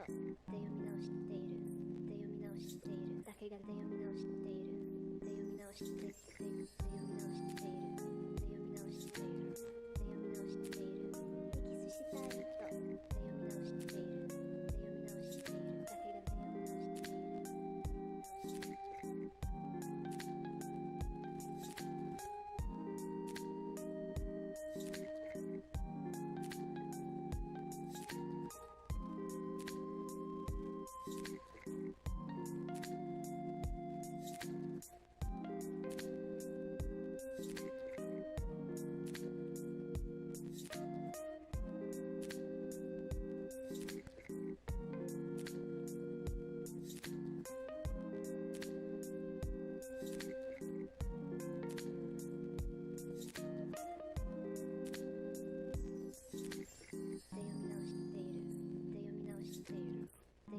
読み直しているで読み直しているだけがで読み直しているで読み直しているで読み直しているで読み直しているで読み直しているエキスしたいとで読み直しているで読み直しているだけがで読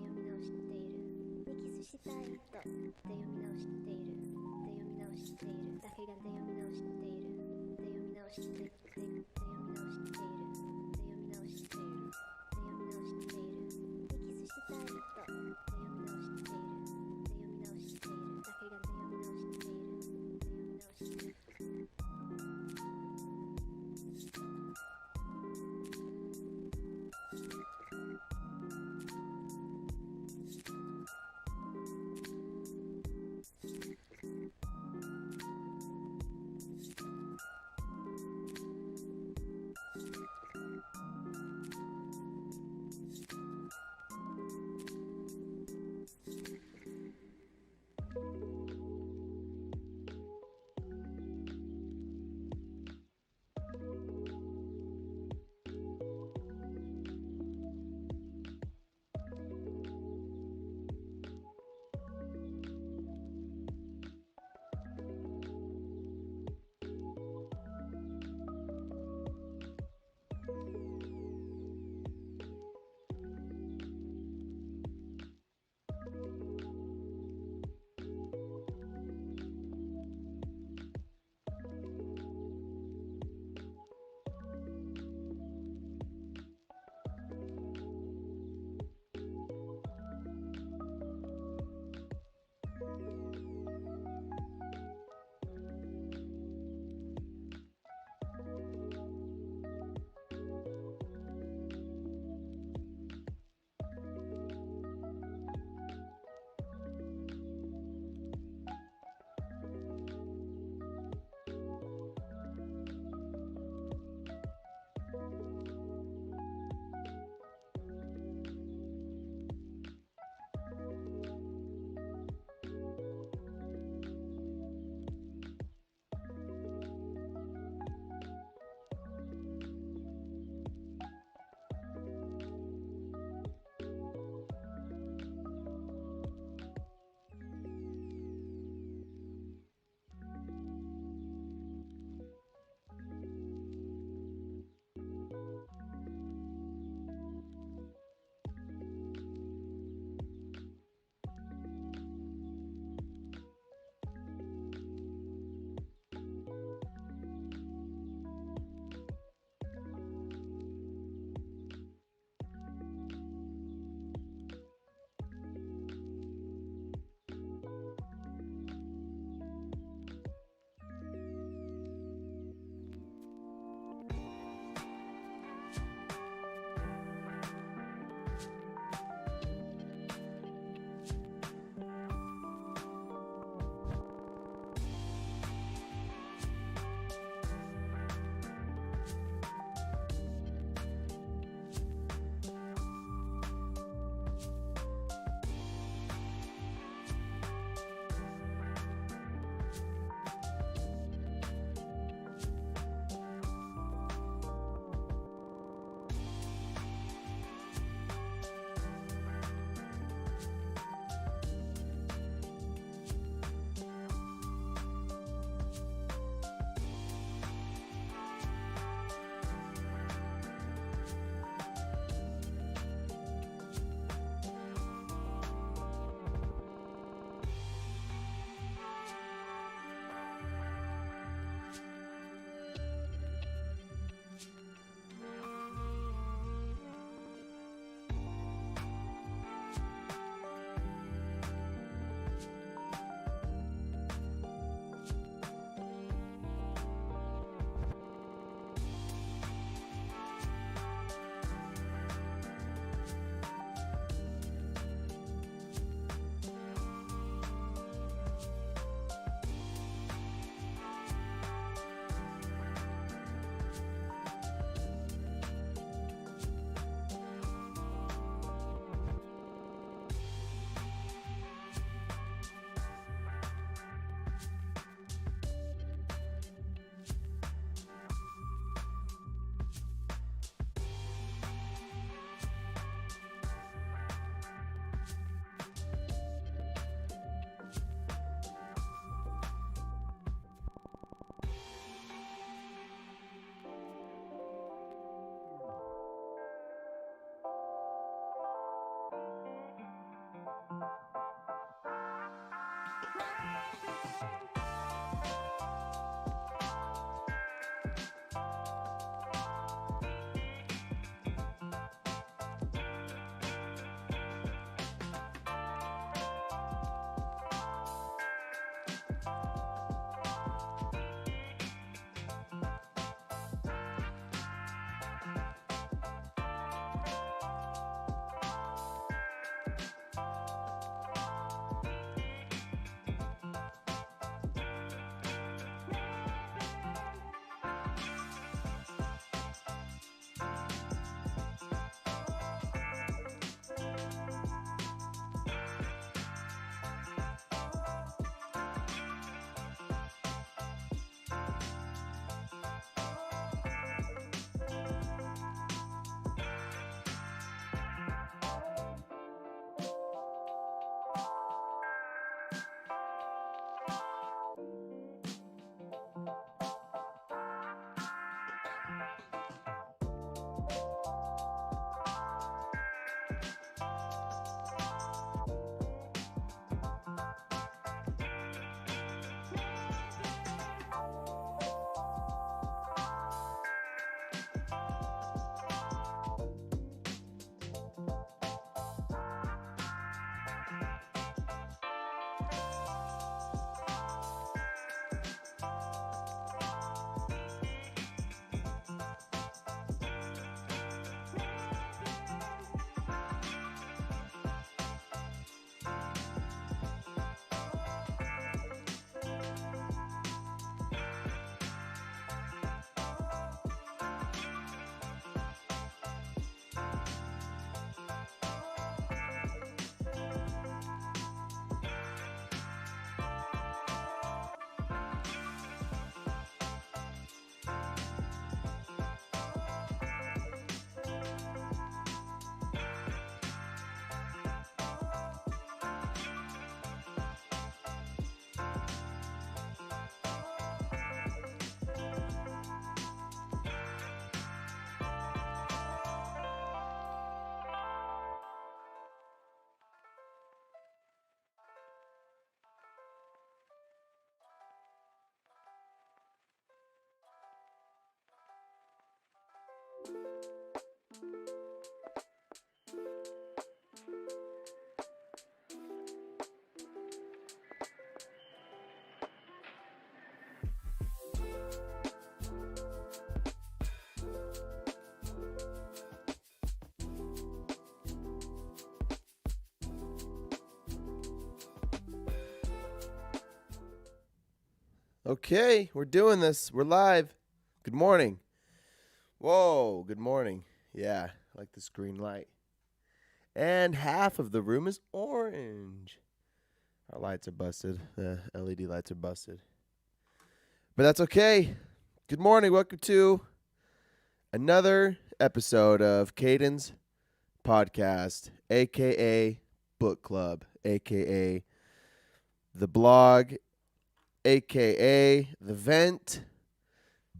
み直しているしたいとで読み直しているで読み直しているだけがで読み直しているで読み直しているで読み直しているで読み直しているで読み直しているエキスしたいとで読み直しているで読み直しているだけがで読み直しているで読み直している Okay, we're doing this. We're live. Good morning. Whoa, good morning. Yeah, I like this green light. And half of the room is orange. Our lights are busted. The LED lights are busted. But that's okay. Good morning. Welcome to another episode of Caden's podcast, aka Book Club, aka the blog, aka the vent.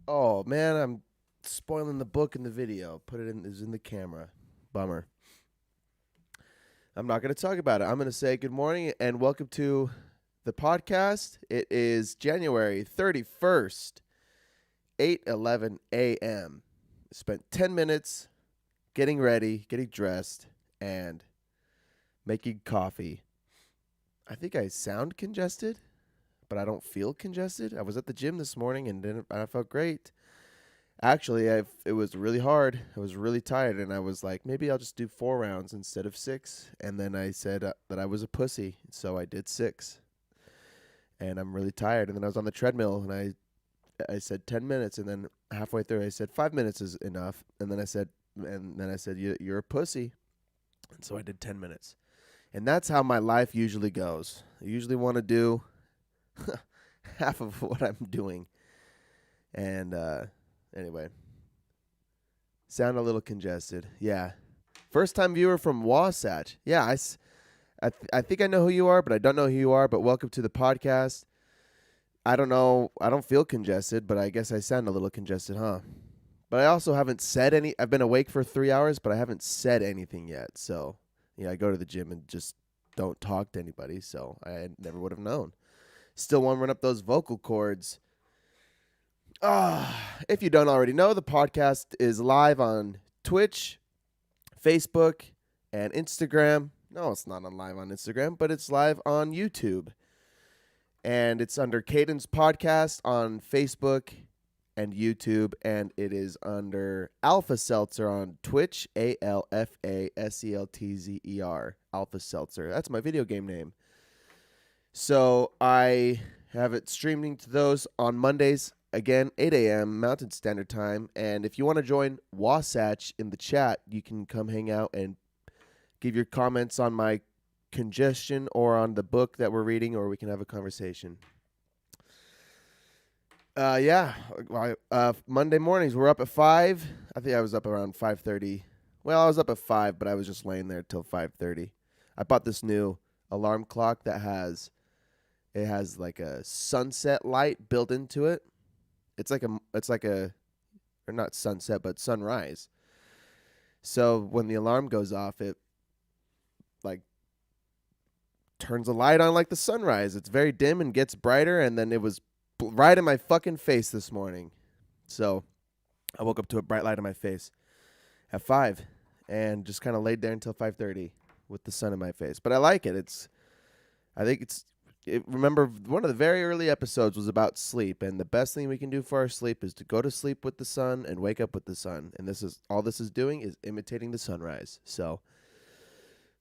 Oh man, I'm spoiling the book in the video. Put it in is in the camera. Bummer. I'm not going to talk about it. I'm going to say good morning and welcome to the podcast. It is January 31st, 8:11 a.m. Spent 10 minutes getting ready, getting dressed, and making coffee. I think I sound congested, but I don't feel congested. I was at the gym this morning and I felt great. Actually, it was really hard. I was really tired, and I was like, maybe I'll just do 4 rounds instead of 6. And then I said that I was a pussy, so I did 6. And I'm really tired. And then I was on the treadmill, and I said 10 minutes, and then halfway through I said 5 minutes is enough. And then I said, you're a pussy. And so I did 10 minutes. And that's how my life usually goes. I usually want to do half of what I'm doing. And anyway, sound a little congested. Yeah. First time viewer from Wasatch. Yeah, I think I know who you are, but I don't know who you are. But welcome to the podcast. I don't know. I don't feel congested, but I guess I sound a little congested, huh? But I also haven't said any. I've been awake for 3 hours, but I haven't said anything yet. So, I go to the gym and just don't talk to anybody. So I never would have known. Still want to run up those vocal cords. If you don't already know, the podcast is live on Twitch, Facebook, and Instagram. No, it's not live on Instagram, but it's live on YouTube. And it's under Caden's Podcast on Facebook and YouTube, and it is under Alpha Seltzer on Twitch, ALFASELTZER, Alpha Seltzer. That's my video game name. So I have it streaming to those on Mondays. Again, 8 a.m. Mountain Standard Time. And if you want to join Wasatch in the chat, you can come hang out and give your comments on my congestion or on the book that we're reading, or we can have a conversation. Monday mornings, we're up at 5. I think I was up around 5:30. Well, I was up at 5, but I was just laying there till 5:30. I bought this new alarm clock that has like a sunset light built into it. It's like a or not sunset, but sunrise. So when the alarm goes off, it like turns the light on like the sunrise. It's very dim and gets brighter, and then it was right in my fucking face this morning. So I woke up to a bright light in my face at 5 and just kind of laid there until 5:30 with the sun in my face. But I like it. Remember, one of the very early episodes was about sleep, and the best thing we can do for our sleep is to go to sleep with the sun and wake up with the sun. And this is doing is imitating the sunrise. So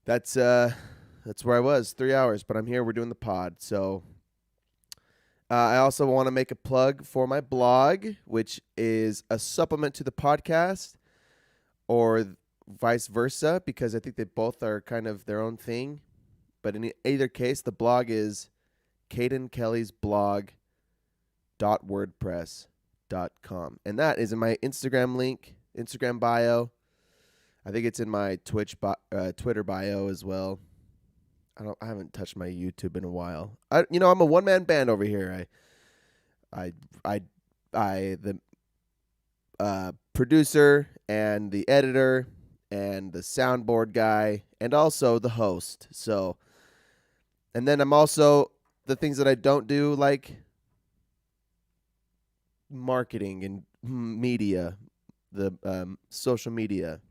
that's where I was 3 hours, but I'm here. We're doing the pod. So I also want to make a plug for my blog, which is a supplement to the podcast, or vice versa, because I think they both are kind of their own thing. But in either case, the blog is CadenKellysBlog.wordpress.com. And that is in my Instagram bio. I think it's in my Twitter bio as well. I haven't touched my YouTube in a while. I'm a one-man band over here. The producer and the editor and the soundboard guy and also the host. So, and then I'm also the things that I don't do, like marketing and media, the social media.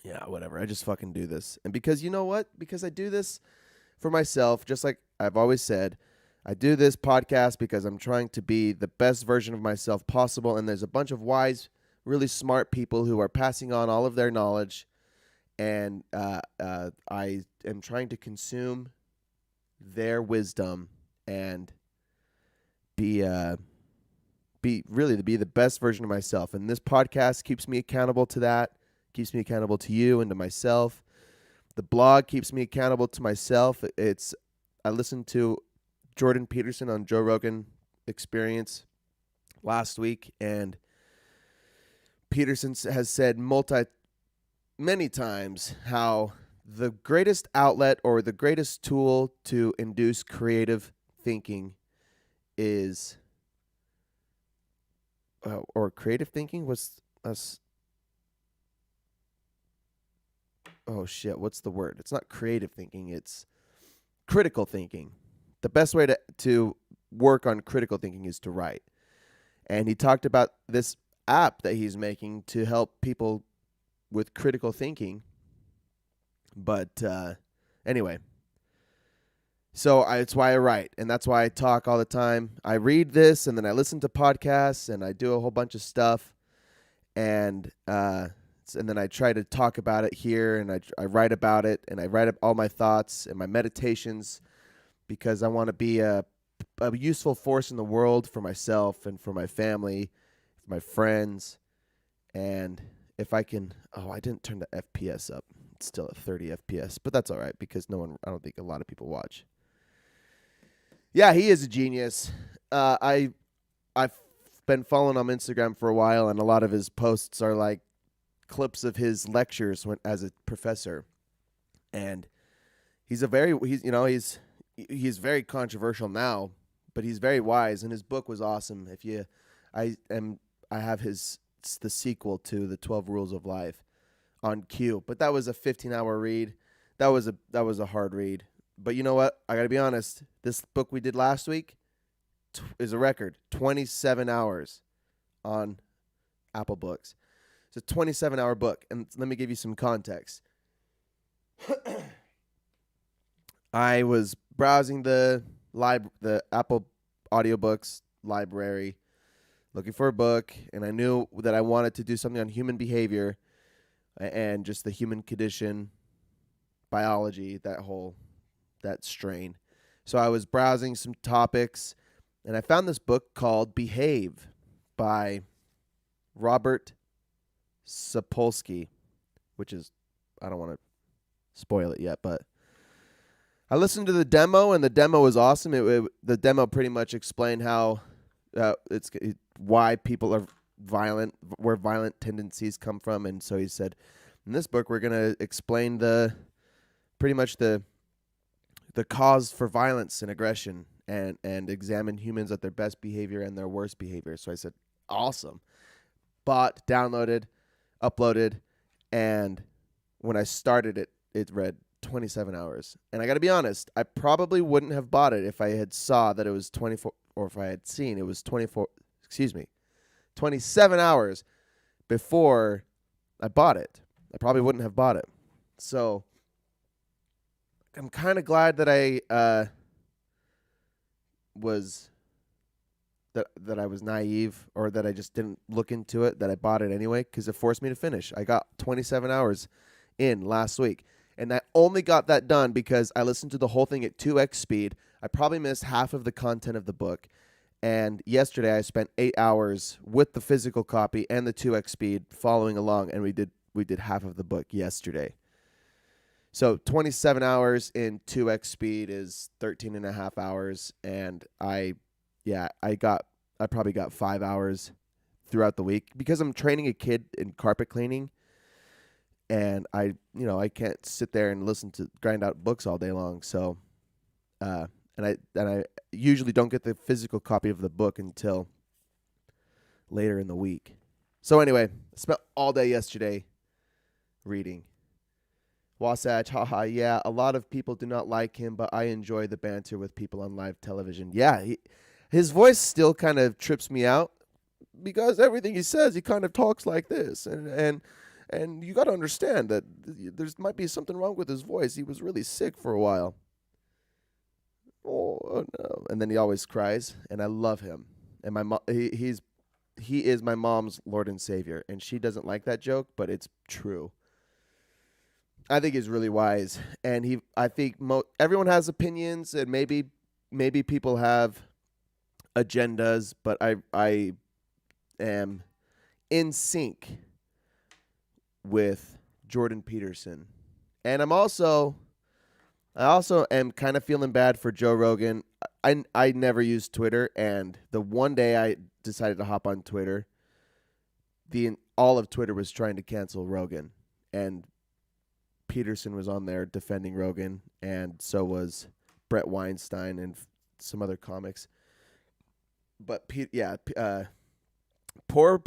Yeah, whatever. I just fucking do this. And because you know what? Because I do this for myself, just like I've always said, I do this podcast because I'm trying to be the best version of myself possible. And there's a bunch of wise, really smart people who are passing on all of their knowledge. And I am trying to consume their wisdom and be the best version of myself. And this podcast keeps me accountable to that, keeps me accountable to you and to myself. The blog keeps me accountable to myself. I listened to Jordan Peterson on Joe Rogan Experience last week, and Peterson has said many times how the greatest outlet or the greatest tool to induce creative thinking is or creative thinking was us. Oh shit, what's the word? It's not creative thinking, it's critical thinking. The best way to work on critical thinking is to write. And he talked about this app that he's making to help people with critical thinking. But anyway, so it's why I write, and that's why I talk all the time. I read this, and then I listen to podcasts, and I do a whole bunch of stuff, and then I try to talk about it here, and I write about it, and I write up all my thoughts and my meditations, because I want to be a useful force in the world for myself and for my family, for my friends, and if I can, I didn't turn the FPS up. It's still at 30 FPS, but that's all right because I don't think a lot of people watch. Yeah, he is a genius. I've been following him on Instagram for a while, and a lot of his posts are like clips of his lectures as a professor. And he's very controversial now, but he's very wise, and his book was awesome. I have it's the sequel to the 12 Rules of Life on Q, but that was a 15-hour read. That was a hard read. But you know what? I got to be honest. This book we did last week is a record. 27 hours on Apple Books. It's a 27-hour book. And let me give you some context. I was browsing the Apple audiobooks library looking for a book, and I knew that I wanted to do something on human behavior and just the human condition, biology, that strain. So I was browsing some topics, and I found this book called Behave by Robert Sapolsky, which is, I don't want to spoil it yet, but I listened to the demo, and the demo was awesome. The demo pretty much explained how why people are violent, where violent tendencies come from, and so he said, in this book we're going to explain pretty much the cause for violence and aggression, and examine humans at their best behavior and their worst behavior. So I said, awesome. Bought, downloaded, uploaded, and when I started it, it read 27 hours. And I got to be honest, I probably wouldn't have bought it if I had saw that it was 24, or if I had seen it was 27 hours before I bought it. I probably wouldn't have bought it. So I'm kind of glad that I was naive, or that I just didn't look into it, that I bought it anyway, because it forced me to finish. I got 27 hours in last week, and I only got that done because I listened to the whole thing at 2x speed. I probably missed half of the content of the book, and yesterday I spent 8 hours with the physical copy and the 2x speed following along, and we did half of the book yesterday. So 27 hours in 2x speed is 13 and a half hours, and I probably got 5 hours throughout the week because I'm training a kid in carpet cleaning, and I can't sit there and listen to grind out books all day long. So, and I usually don't get the physical copy of the book until later in the week. So anyway, I spent all day yesterday reading. Wasatch, haha, yeah, a lot of people do not like him, but I enjoy the banter with people on live television. Yeah, his voice still kind of trips me out because everything he says, he kind of talks like this. And you got to understand that there might be something wrong with his voice. He was really sick for a while. Oh no. And then he always cries, and I love him. And my mom, he is my mom's Lord and Savior, and she doesn't like that joke, but it's true. I think he's really wise, and I think everyone has opinions, and maybe people have agendas, but I am in sync with Jordan Peterson. And I also am kind of feeling bad for Joe Rogan. I never used Twitter, and the one day I decided to hop on Twitter, all of Twitter was trying to cancel Rogan, and Peterson was on there defending Rogan, and so was Brett Weinstein and some other comics. But poor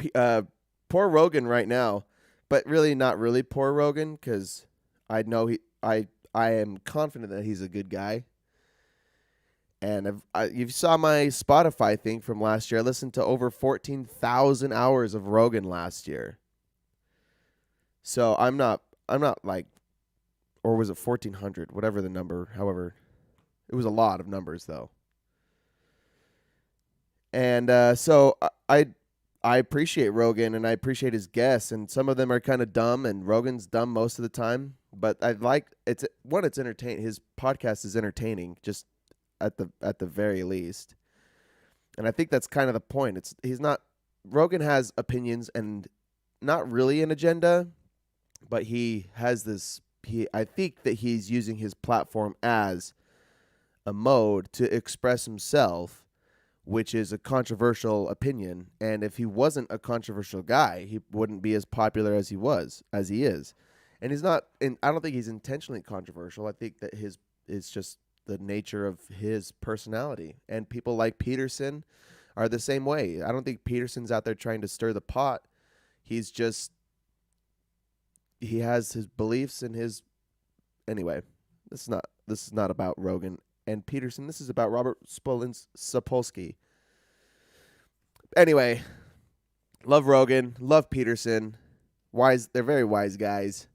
Rogan right now, but really not really poor Rogan, because I know I am confident that he's a good guy. And you saw my Spotify thing from last year. I listened to over 14,000 hours of Rogan last year. So I'm not like, or was it 1,400? Whatever the number. However, it was a lot of numbers though. And so I appreciate Rogan, and I appreciate his guests, and some of them are kind of dumb, and Rogan's dumb most of the time. But it's entertaining. His podcast is entertaining, just at the very least. And I think that's kind of the point. Rogan has opinions and not really an agenda, but he has this. I think that he's using his platform as a mode to express himself, which is a controversial opinion. And if he wasn't a controversial guy, he wouldn't be as popular as he is. And he's not, and I don't think he's intentionally controversial. I think that it's just the nature of his personality. And people like Peterson are the same way. I don't think Peterson's out there trying to stir the pot. He has his beliefs and anyway, this is not about Rogan and Peterson. This is about Robert Sapolsky. Anyway, love Rogan, love Peterson. They're very wise guys.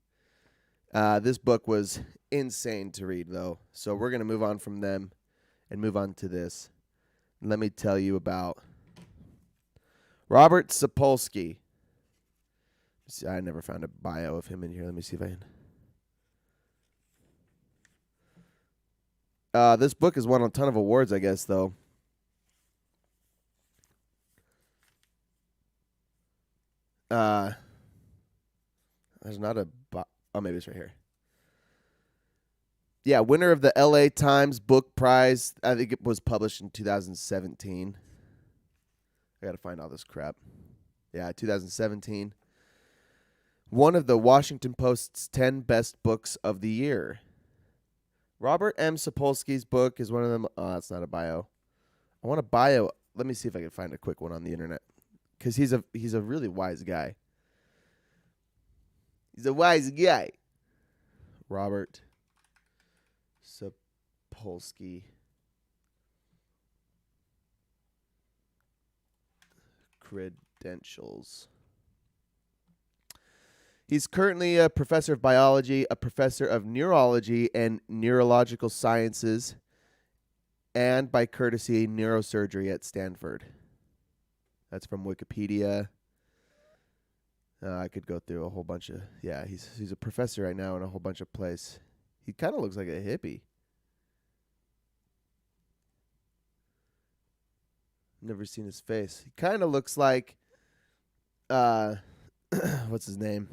This book was insane to read, though. So we're going to move on from them and move on to this. Let me tell you about Robert Sapolsky. See, I never found a bio of him in here. Let me see if I can. This book has won a ton of awards, I guess, though. There's not a... Oh, maybe it's right here. Yeah, winner of the LA Times Book Prize. I think it was published in 2017. I got to find all this crap. Yeah, 2017. One of the Washington Post's 10 best books of the year. Robert M. Sapolsky's book is one of them. Oh, that's not a bio. I want a bio. Let me see if I can find a quick one on the internet, because he's a really wise guy. He's a wise guy. Robert Sapolsky. Credentials. He's currently a professor of biology, a professor of neurology and neurological sciences, and by courtesy, neurosurgery at Stanford. That's from Wikipedia. I could go through a whole bunch of... Yeah, he's a professor right now in a whole bunch of places. He kind of looks like a hippie. Never seen his face. He kind of looks like... what's his name?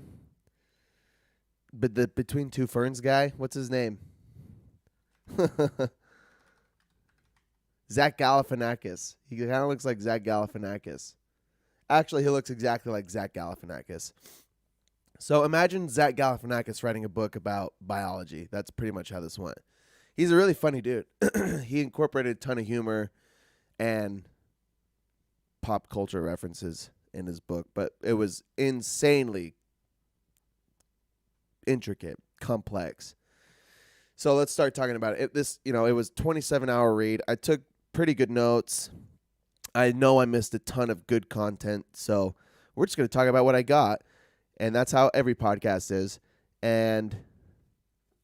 But the Between Two Ferns guy? What's his name? Zach Galifianakis. He kind of looks like Zach Galifianakis. Actually, he looks exactly like Zach Galifianakis. So imagine Zach Galifianakis writing a book about biology. That's pretty much how this went. He's a really funny dude. He incorporated a ton of humor and pop culture references in his book, but it was insanely intricate, complex. So let's start talking about it. It was a 27-hour read. I took pretty good notes. I know I missed a ton of good content, so we're just going to talk about what I got, and that's how every podcast is. And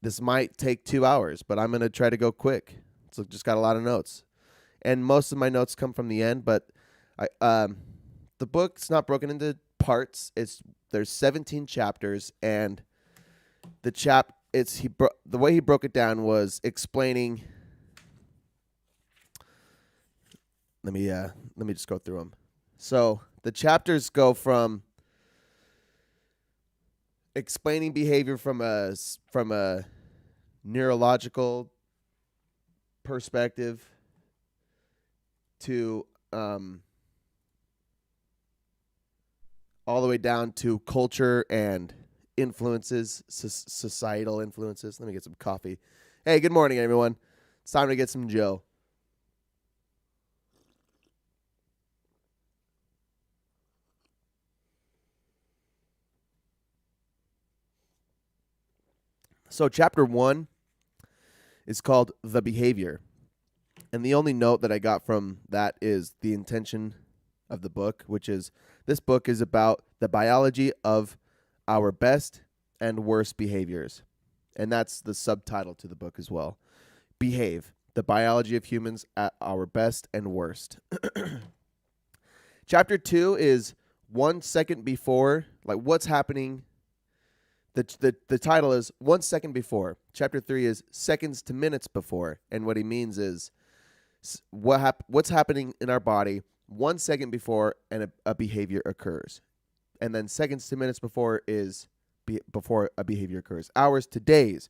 this might take 2 hours, but I'm going to try to go quick. So just got a lot of notes, and most of my notes come from the end. But the book's not broken into parts. There's 17 chapters, and the way he broke it down was explaining. let me just go through them. So the chapters go from explaining behavior from a neurological perspective to all the way down to culture and influences, societal influences. Let me get some coffee. Hey, good morning, everyone. It's time to get some Joe. So chapter 1 is called The Behavior. And the only note that I got from that is the intention of the book, which is this book is about the biology of our best and worst behaviors. And that's the subtitle to the book as well. Behave, the biology of humans at our best and worst. Chapter 2 is 1 second before, like what's happening. The title is 1 second before. Chapter 3 is seconds to minutes before. And what he means is what's happening in our body 1 second before a behavior occurs. And then seconds to minutes before is before a behavior occurs. Hours to days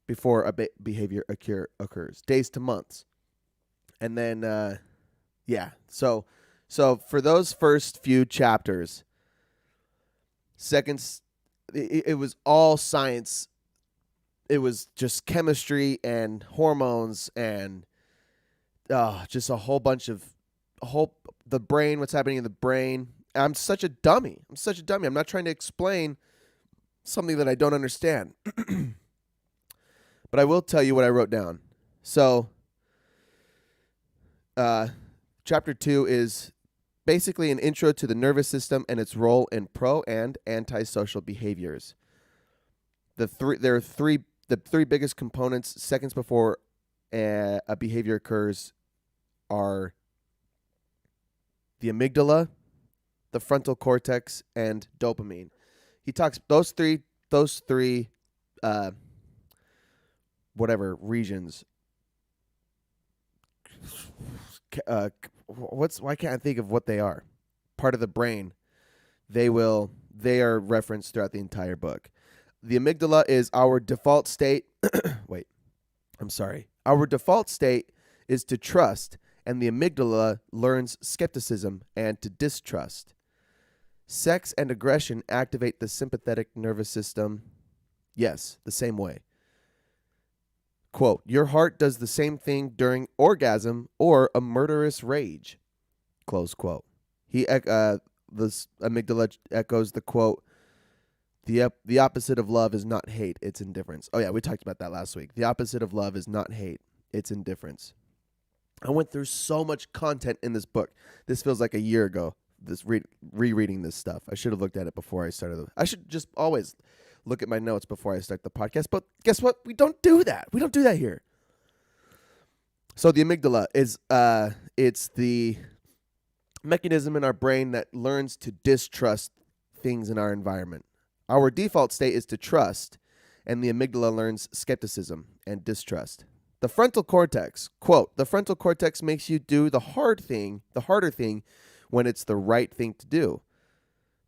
before a behavior occurs. Days to months. And then, So for those first few chapters, seconds, it was all science. It was just chemistry and hormones and just a whole bunch of the brain, what's happening in the brain. I'm such a dummy. I'm not trying to explain something that I don't understand. But I will tell you what I wrote down. So, chapter 2 is basically an intro to the nervous system and its role in pro and antisocial behaviors. The three biggest components seconds before a behavior occurs are the amygdala, the frontal cortex, and dopamine. He talks those three regions. Why can't I think of what they are? Part of the brain. They are referenced throughout the entire book. The amygdala is our default state. Our default state is to trust, and the amygdala learns skepticism and to distrust. Sex and aggression activate the sympathetic nervous system. Yes, the same way. Quote, your heart does the same thing during orgasm or a murderous rage. Close quote. This amygdala echoes the quote, the opposite of love is not hate, it's indifference. Oh yeah, we talked about that last week. The opposite of love is not hate, it's indifference. I went through so much content in this book. This feels like a year ago, this rereading this stuff. I should have looked at it before I started. I should just always look at my notes before I start the podcast. But guess what? We don't do that. We don't do that here. So the amygdala is it's the mechanism in our brain that learns to distrust things in our environment. Our default state is to trust, and the amygdala learns skepticism and distrust. The frontal cortex, quote, the frontal cortex makes you do the harder thing when it's the right thing to do.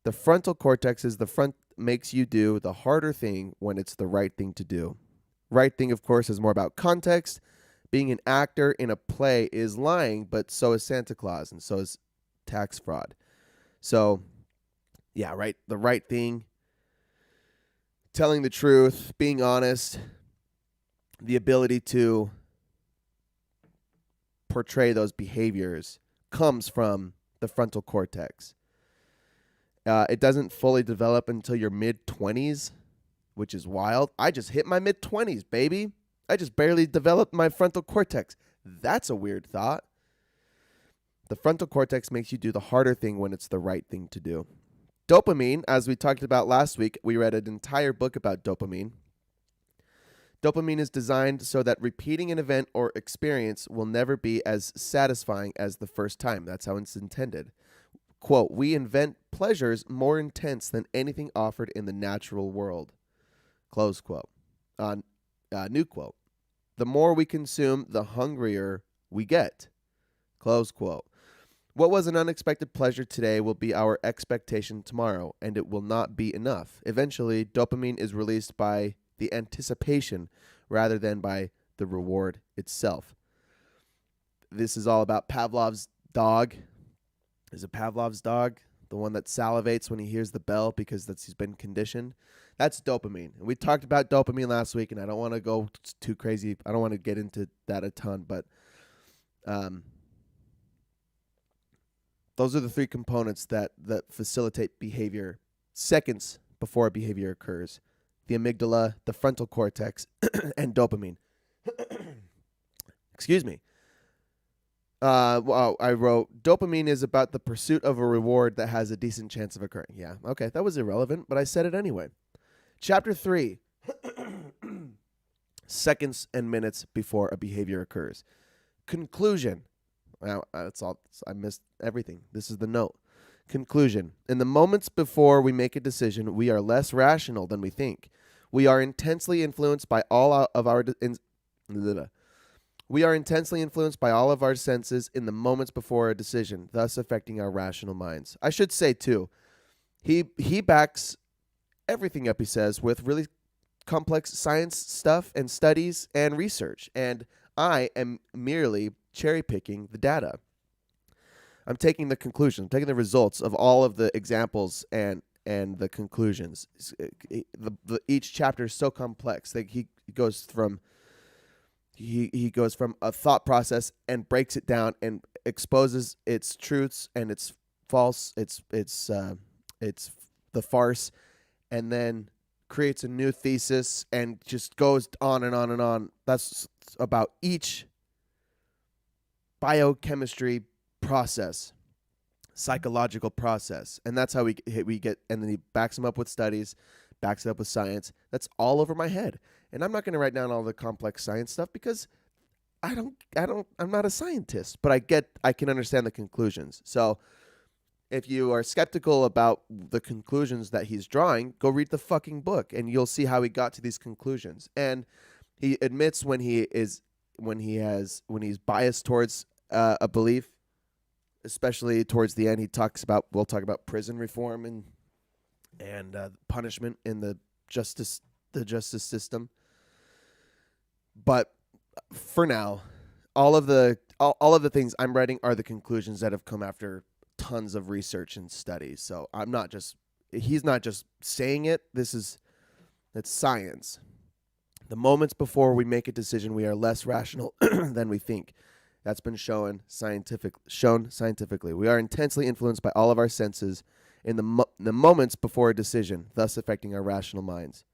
The frontal cortex makes you do the harder thing when it's the right thing to do. Right thing, of course, is more about context. Being an actor in a play is lying, but so is Santa Claus, and so is tax fraud. So, yeah, right. The right thing, telling the truth, being honest, the ability to portray those behaviors comes from the frontal cortex. It doesn't fully develop until your mid-20s, which is wild. I just hit my mid-20s, baby. I just barely developed my frontal cortex. That's a weird thought. The frontal cortex makes you do the harder thing when it's the right thing to do. Dopamine, as we talked about last week, we read an entire book about dopamine. Dopamine is designed so that repeating an event or experience will never be as satisfying as the first time. That's how it's intended. Quote, we invent pleasures more intense than anything offered in the natural world. Close quote. New quote. The more we consume, the hungrier we get. Close quote. What was an unexpected pleasure today will be our expectation tomorrow, and it will not be enough. Eventually, dopamine is released by the anticipation rather than by the reward itself. This is all about Pavlov's dog. Is it Pavlov's dog? The one that salivates when he hears the bell because he's been conditioned. That's dopamine. And we talked about dopamine last week, and I don't want to go too crazy. I don't want to get into that a ton, but those are the three components that facilitate behavior seconds before a behavior occurs. The amygdala, the frontal cortex, and dopamine. Excuse me. Well, I wrote, dopamine is about the pursuit of a reward that has a decent chance of occurring. Yeah, okay, that was irrelevant, but I said it anyway. Chapter 3. Seconds and minutes before a behavior occurs. Conclusion. Wow, that's all. I missed everything. This is the note. Conclusion. In the moments before we make a decision, we are less rational than we think. We are intensely influenced by all of our senses in the moments before a decision, thus affecting our rational minds. I should say too, he backs everything up he says with really complex science stuff and studies and research, and I am merely cherry picking the data. I'm taking the conclusion, I'm taking the results of all of the examples and the conclusions. Each chapter is so complex that he goes from a thought process and breaks it down and exposes its truths and its false, it's the farce, and then creates a new thesis and just goes on and on and on. That's about each biochemistry process, psychological process, and that's how we get. And then he backs them up with studies, backs it up with science. That's all over my head, and I'm not going to write down all the complex science stuff because I'm not a scientist, but I can understand the conclusions. So if you are skeptical about the conclusions that he's drawing, go read the fucking book and you'll see how he got to these conclusions. And he admits when he's biased towards a belief, especially towards the end. We'll talk about prison reform and punishment in the justice system. But for now, all of the things I'm writing are the conclusions that have come after tons of research and studies. So he's not just saying it. It's science. The moments before we make a decision, we are less rational than we think. That's been shown scientifically. We are intensely influenced by all of our senses in the moments before a decision, thus affecting our rational minds.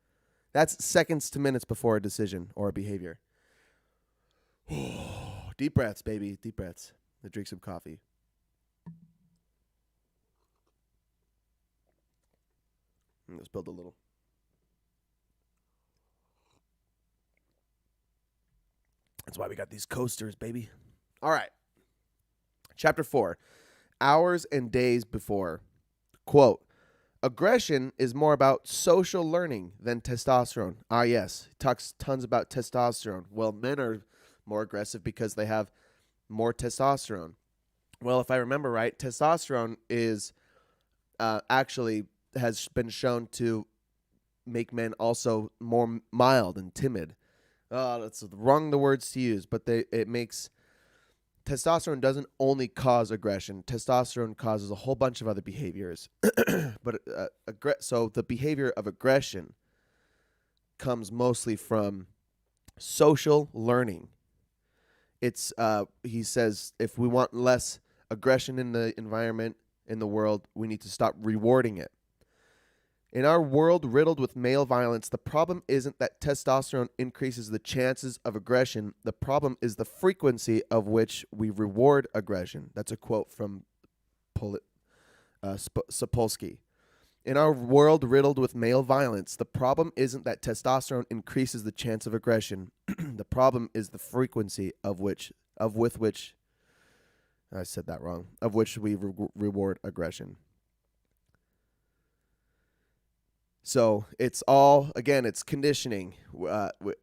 That's seconds to minutes before a decision or a behavior. Deep breaths, baby. Deep breaths. Let's drink some coffee. Let's build a little. That's why we got these coasters, baby. All right. Chapter 4. Hours and days before. Quote, aggression is more about social learning than testosterone. Ah, yes. He talks tons about testosterone. Well, men are more aggressive because they have more testosterone. Well, if I remember right, testosterone is actually has been shown to make men also more mild and timid. That's wrong the words to use, but it makes testosterone doesn't only cause aggression. Testosterone causes a whole bunch of other behaviors. But so the behavior of aggression comes mostly from social learning. It's he says if we want less aggression in the environment, in the world, we need to stop rewarding it. In our world riddled with male violence, the problem isn't that testosterone increases the chances of aggression. The problem is the frequency of which we reward aggression. That's a quote from Sapolsky. In our world riddled with male violence, the problem isn't that testosterone increases the chance of aggression. The problem is the frequency of which I said that wrong. Of which we reward aggression. So it's all, again, it's conditioning.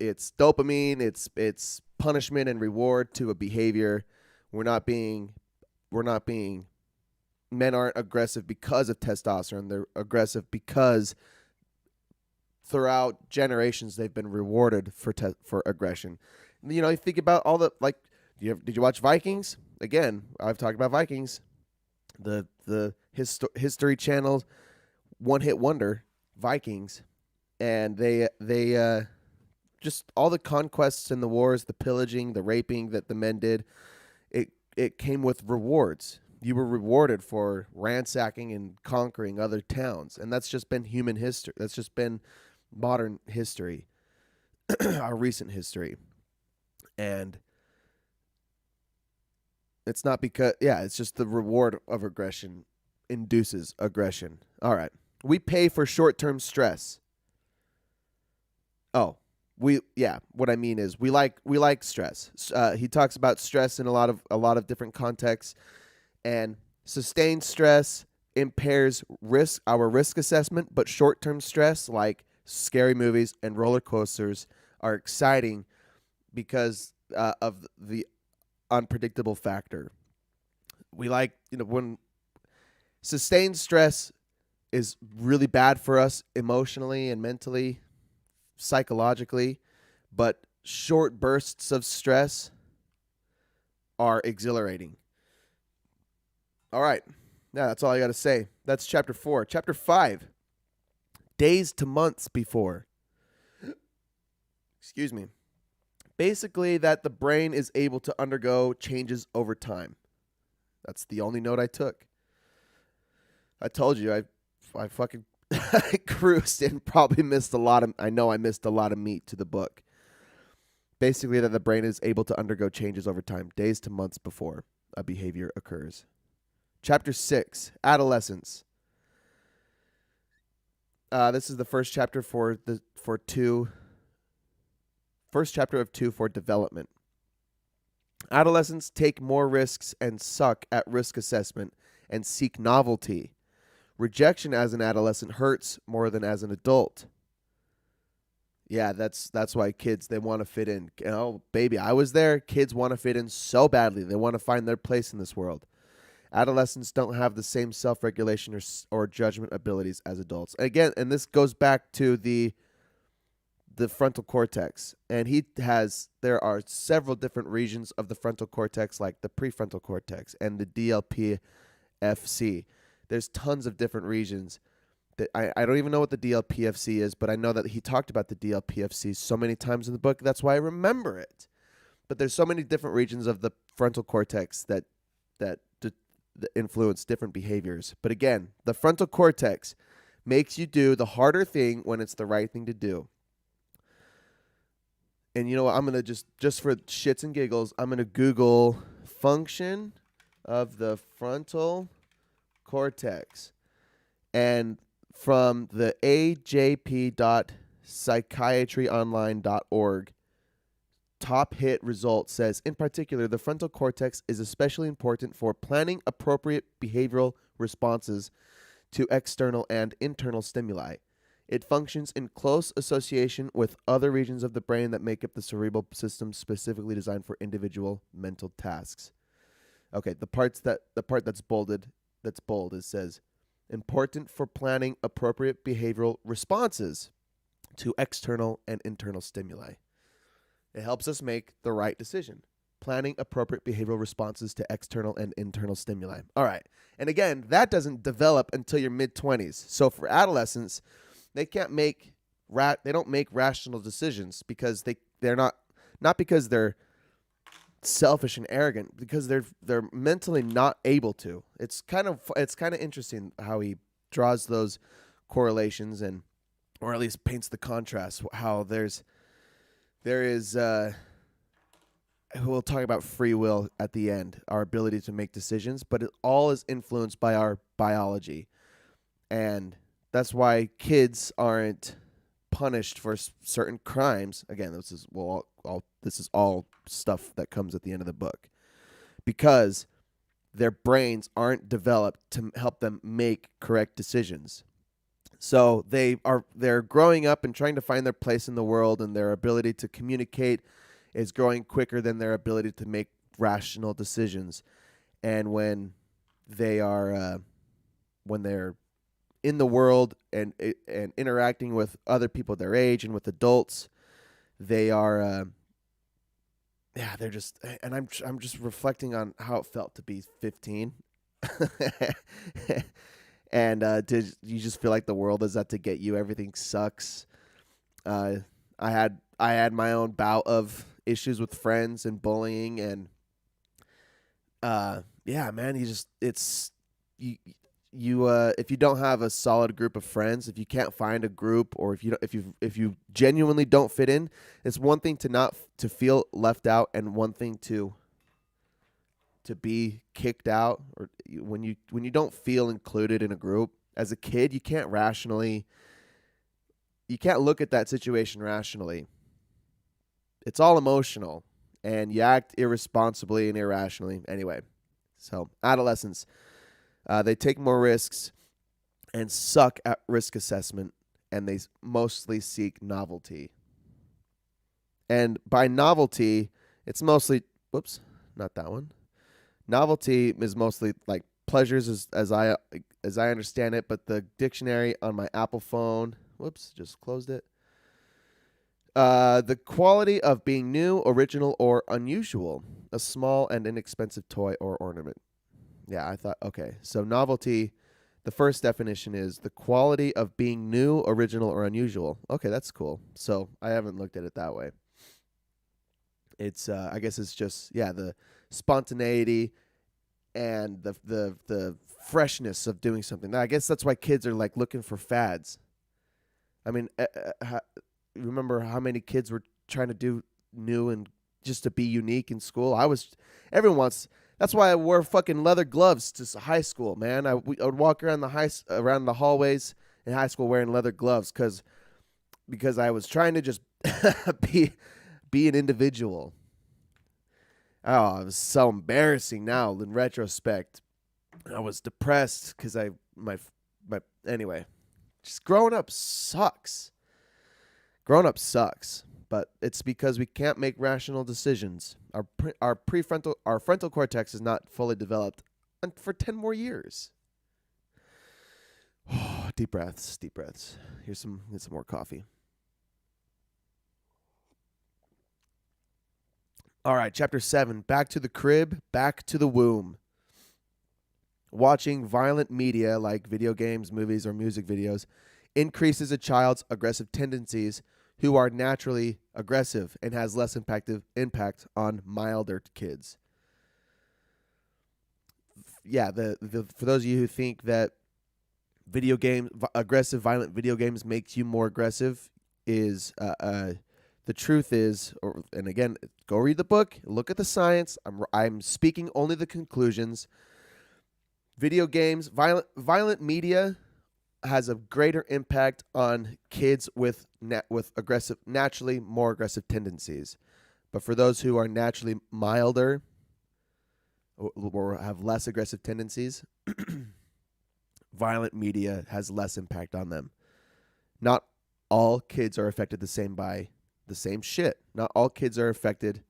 It's dopamine. It's punishment and reward to a behavior. We're not being men aren't aggressive because of testosterone. They're aggressive because throughout generations they've been rewarded for aggression. You think about all the did you watch Vikings? Again, I've talked about Vikings, the History Channel one-hit wonder, Vikings, and they just all the conquests and the wars, the pillaging, the raping that the men did, it came with rewards. You were rewarded for ransacking and conquering other towns, and that's just been human history. That's just been modern history, our recent history. And it's not because, it's just the reward of aggression induces aggression. All right. We pay for short-term stress. Oh, what I mean is we like stress. He talks about stress in a lot of different contexts, and sustained stress impairs our risk assessment, but short-term stress like scary movies and roller coasters are exciting because of the unpredictable factor. We like, when sustained stress is really bad for us emotionally and mentally, psychologically, but short bursts of stress are exhilarating. All right. Yeah, that's all I got to say. That's chapter 4. Chapter 5. Days to months before. Excuse me. Basically, that the brain is able to undergo changes over time. That's the only note I took. I told you, I fucking cruised and probably missed I know I missed a lot of meat to the book. Basically, that the brain is able to undergo changes over time, days to months before a behavior occurs. Chapter 6, Adolescence. This is the first chapter first chapter of 2 for development. Adolescents take more risks and suck at risk assessment and seek novelty. Rejection as an adolescent hurts more than as an adult. Yeah, that's why kids, they want to fit in. Oh, baby, I was there. Kids want to fit in so badly. They want to find their place in this world. Adolescents don't have the same self-regulation or judgment abilities as adults. Again, and this goes back to the frontal cortex. And there are several different regions of the frontal cortex, like the prefrontal cortex and the DLPFC. There's tons of different regions. That I don't even know what the DLPFC is, but I know that he talked about the DLPFC so many times in the book. That's why I remember it. But there's so many different regions of the frontal cortex that influence different behaviors. But again, the frontal cortex makes you do the harder thing when it's the right thing to do. And you know what? I'm going to just for shits and giggles, I'm going to Google function of the frontal cortex. And from the ajp.psychiatryonline.org, top hit result says, in particular, the frontal cortex is especially important for planning appropriate behavioral responses to external and internal stimuli. It functions in close association with other regions of the brain that make up the cerebral system specifically designed for individual mental tasks. Okay, the part that's bold, it says, important for planning appropriate behavioral responses to external and internal stimuli. It helps us make the right decision. Planning appropriate behavioral responses to external and internal stimuli. All right. And again, that doesn't develop until your mid-20s. So for adolescents, they don't make rational decisions because they're not because they're selfish and arrogant, because they're mentally not able to. It's kind of interesting how he draws those correlations, or at least paints the contrast, how there is we'll talk about free will at the end, our ability to make decisions, but it all is influenced by our biology. And that's why kids aren't punished for certain crimes. Again, this is all stuff that comes at the end of the book, because their brains aren't developed to help them make correct decisions. So they're growing up and trying to find their place in the world, and their ability to communicate is growing quicker than their ability to make rational decisions. and when they're in the world and interacting with other people their age and with adults, they are they're just, and I'm just reflecting on how it felt to be 15. And you just feel like the world is out to get you. Everything sucks. I had my own bout of issues with friends and bullying, and yeah, man, you if you don't have a solid group of friends, if you can't find a group, or if you genuinely don't fit in, it's one thing to feel left out, and one thing to be kicked out, or when you don't feel included in a group. As a kid, you can't look at that situation rationally. It's all emotional, and you act irresponsibly and irrationally. Anyway, so adolescents, they take more risks and suck at risk assessment, and they mostly seek novelty. And by novelty, it's mostly, whoops, not that one. Novelty is mostly like pleasures, as I understand it, but the dictionary on my Apple phone, whoops, just closed it. The quality of being new, original, or unusual, a small and inexpensive toy or ornament. Yeah, I thought, okay, so novelty, the first definition is the quality of being new, original, or unusual. Okay, that's cool. So I haven't looked at it that way. It's I guess it's just, yeah, the spontaneity and the freshness of doing something. I guess that's why kids are like looking for fads. I mean, remember how many kids were trying to do new and just to be unique in school? That's why I wore fucking leather gloves to high school, man. I would walk around around the hallways in high school wearing leather gloves because I was trying to just be an individual. Oh, it was so embarrassing now in retrospect. I was depressed because anyway, just growing up sucks. But it's because we can't make rational decisions. Our frontal cortex is not fully developed for 10 more years. Deep breaths. Here's some more coffee. All right, chapter 7, back to the crib, back to the womb. Watching violent media like video games, movies, or music videos increases a child's aggressive tendencies who are naturally aggressive and has less impact on milder kids. Yeah, for those of you who think that violent video games makes you more aggressive, the truth is, and again, go read the book, look at the science. I'm speaking only the conclusions. Video games, violent media has a greater impact on kids with naturally more aggressive tendencies. But for those who are naturally milder or have less aggressive tendencies, violent media has less impact on them. Not all kids are affected the same by the same shit. Not all kids are affected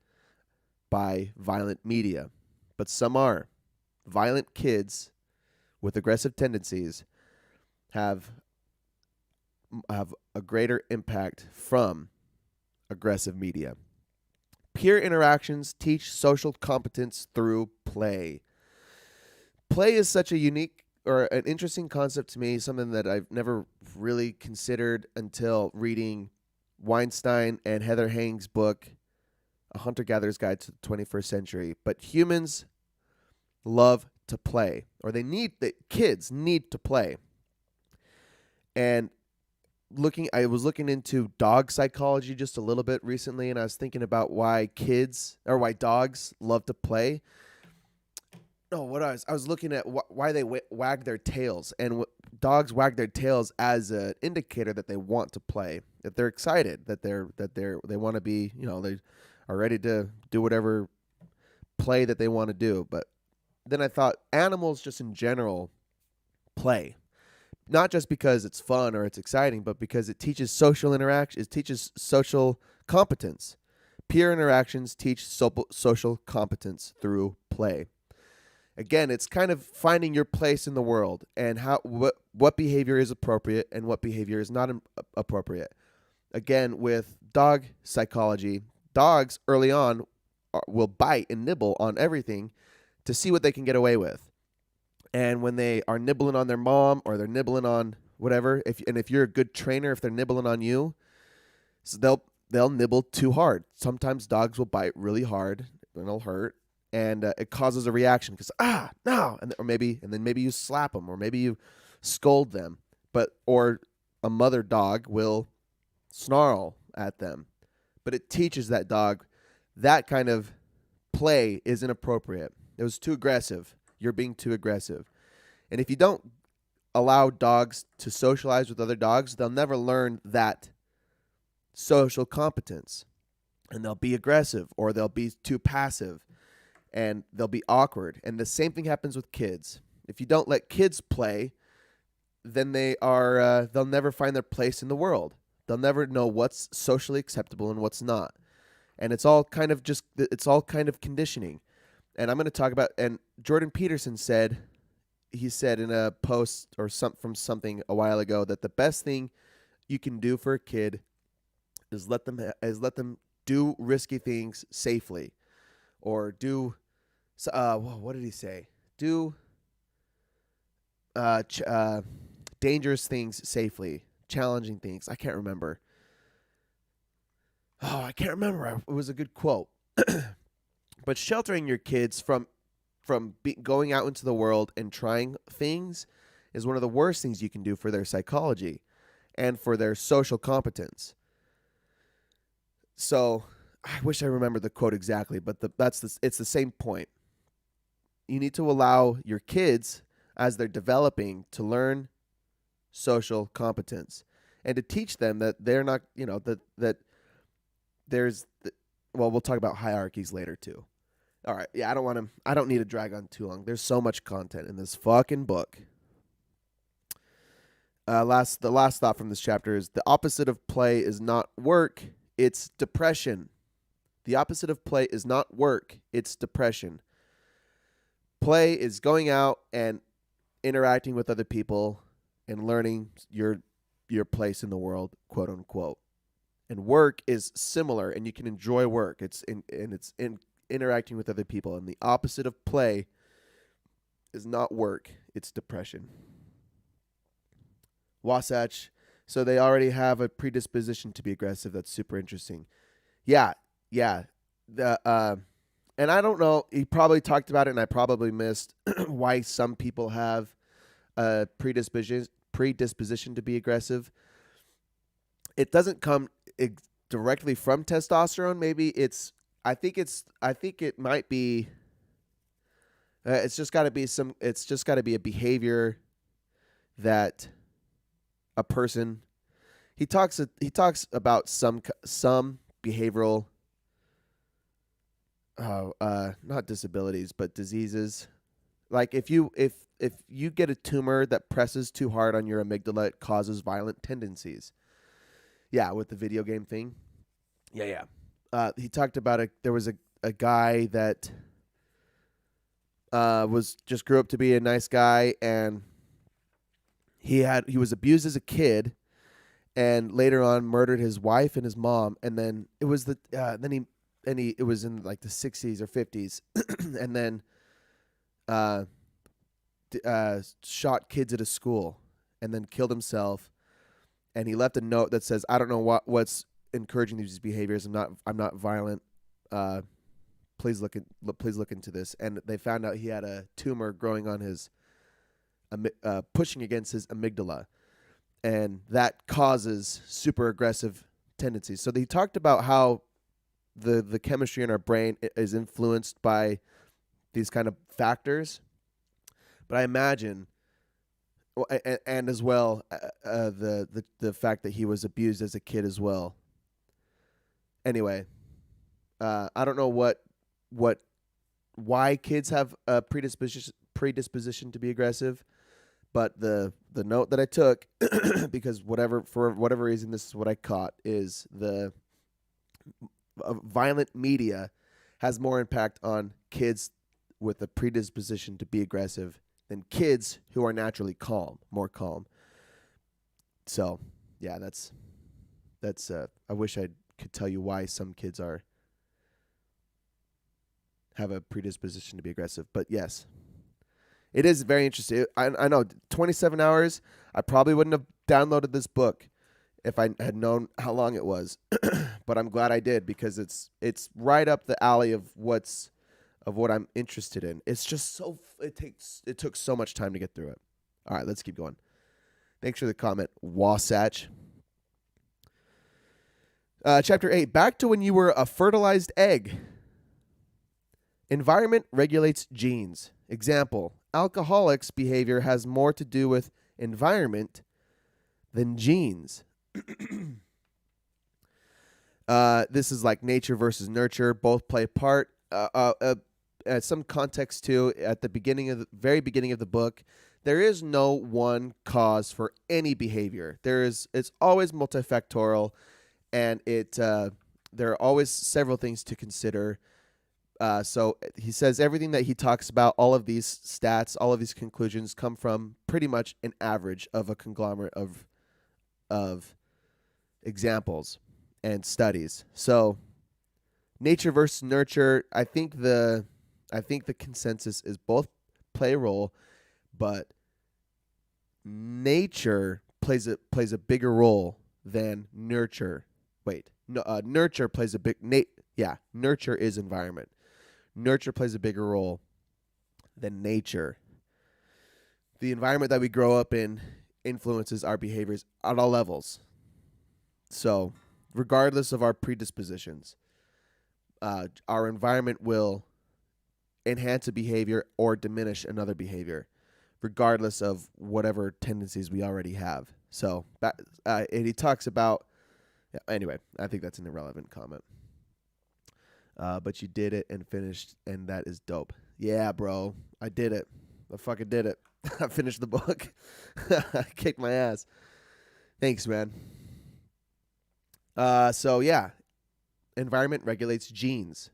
by violent media, but some are. Violent kids with aggressive tendencies have a greater impact from aggressive media. Peer interactions teach social competence through play. Play is such a unique or an interesting concept to me, something that I've never really considered until reading Weinstein and Heather Hang's book, A Hunter-Gatherer's Guide to the 21st Century. But humans love to play, or kids need to play. And I was looking into dog psychology just a little bit recently, and I was thinking about why dogs love to play. I was looking at why they wag their tails, and dogs wag their tails as an indicator that they want to play, that they're excited, that they want to be, they are ready to do whatever play that they want to do. But then I thought animals just in general play, not just because it's fun or it's exciting, but because it teaches social interaction. It teaches social competence. Peer interactions teach social competence through play. Again, it's kind of finding your place in the world and what behavior is appropriate and what behavior is not appropriate. Again, with dog psychology, dogs early on will bite and nibble on everything to see what they can get away with. And when they are nibbling on their mom or they're nibbling on whatever, if you're a good trainer, if they're nibbling on you, so they'll nibble too hard. Sometimes dogs will bite really hard and it'll hurt, and it causes a reaction because no, and then maybe you slap them or maybe you scold them, or a mother dog will snarl at them, but it teaches that dog that kind of play is inappropriate. It was too aggressive. You're being too aggressive. And if you don't allow dogs to socialize with other dogs, they'll never learn that social competence. And they'll be aggressive or they'll be too passive and they'll be awkward. And the same thing happens with kids. If you don't let kids play, then they'll never find their place in the world. They'll never know what's socially acceptable and what's not. And it's all kind of conditioning. And I'm going to talk about, and Jordan Peterson said in a post or from something a while ago that the best thing you can do for a kid is let them do risky things safely, or do what did he say? Do dangerous things safely, challenging things. I can't remember. I can't remember. It was a good quote. But sheltering your kids from going out into the world and trying things is one of the worst things you can do for their psychology and for their social competence. So I wish I remembered the quote exactly, but it's the same point. You need to allow your kids, as they're developing, to learn social competence and to teach them that they're not, that there's, we'll talk about hierarchies later too. All right. Yeah, I don't need to drag on too long. There's so much content in this fucking book. The last thought from this chapter is the opposite of play is not work, it's depression. The opposite of play is not work, it's depression. Play is going out and interacting with other people and learning your place in the world, quote unquote. And work is similar, and you can enjoy work. It's interacting with other people. And the opposite of play is not work, it's depression. Wasatch, so they already have a predisposition to be aggressive. That's super interesting. Yeah. And I don't know, he probably talked about it and I probably missed why some people have a predisposition to be aggressive. It doesn't come directly from testosterone. Maybe I think it might be, it's just got to be a behavior that a person, he talks about some behavioral, not disabilities, but diseases. Like if you get a tumor that presses too hard on your amygdala, it causes violent tendencies. Yeah, with the video game thing. Yeah. He talked about there was a guy that grew up to be a nice guy, and he was abused as a kid, and later on murdered his wife and his mom, and then it was it was in like the 60s or 50s, and then shot kids at a school, and then killed himself, and he left a note that says, "I don't know what's encouraging these behaviors. I'm not violent. Please look into this." And they found out he had a tumor growing on his pushing against his amygdala, and that causes super aggressive tendencies. So he talked about how the chemistry in our brain is influenced by these kind of factors. But I imagine, and as well, the fact that he was abused as a kid as well. Anyway, I don't know why kids have a predisposition to be aggressive, but the note that I took, because for whatever reason, this is what I caught, is the violent media has more impact on kids with a predisposition to be aggressive than kids who are naturally more calm. So, yeah, that's I wish I could tell you why some kids have a predisposition to be aggressive, but yes. It is very interesting. I know 27 hours, I probably wouldn't have downloaded this book if I had known how long it was. But I'm glad I did, because it's right up the alley of what I'm interested in. It's just it took so much time to get through it. All right, let's keep going. Thanks for the comment, Wasatch. Chapter 8, back to when you were a fertilized egg. Environment regulates genes. Example, alcoholics' behavior has more to do with environment than genes. This is like nature versus nurture. Both play a part. Some context too. At the very beginning of the book, there is no one cause for any behavior. It's always multifactorial, and there are always several things to consider. So he says everything that he talks about, all of these stats, all of these conclusions come from pretty much an average of a conglomerate of examples and studies. So nature versus nurture, I think the consensus is both play a role, but nature plays a bigger role than nurture. Nurture plays a big nurture is environment. Nurture plays a bigger role than nature. The environment that we grow up in influences our behaviors at all levels. So, regardless of our predispositions, our environment will enhance a behavior or diminish another behavior, regardless of whatever tendencies we already have. So, and he talks about, anyway, I think that's an irrelevant comment. But you did it and finished, and that is dope. Yeah, bro. I did it. I fucking did it. I finished the book. I kicked my ass. Thanks, man. So, yeah. Environment regulates genes.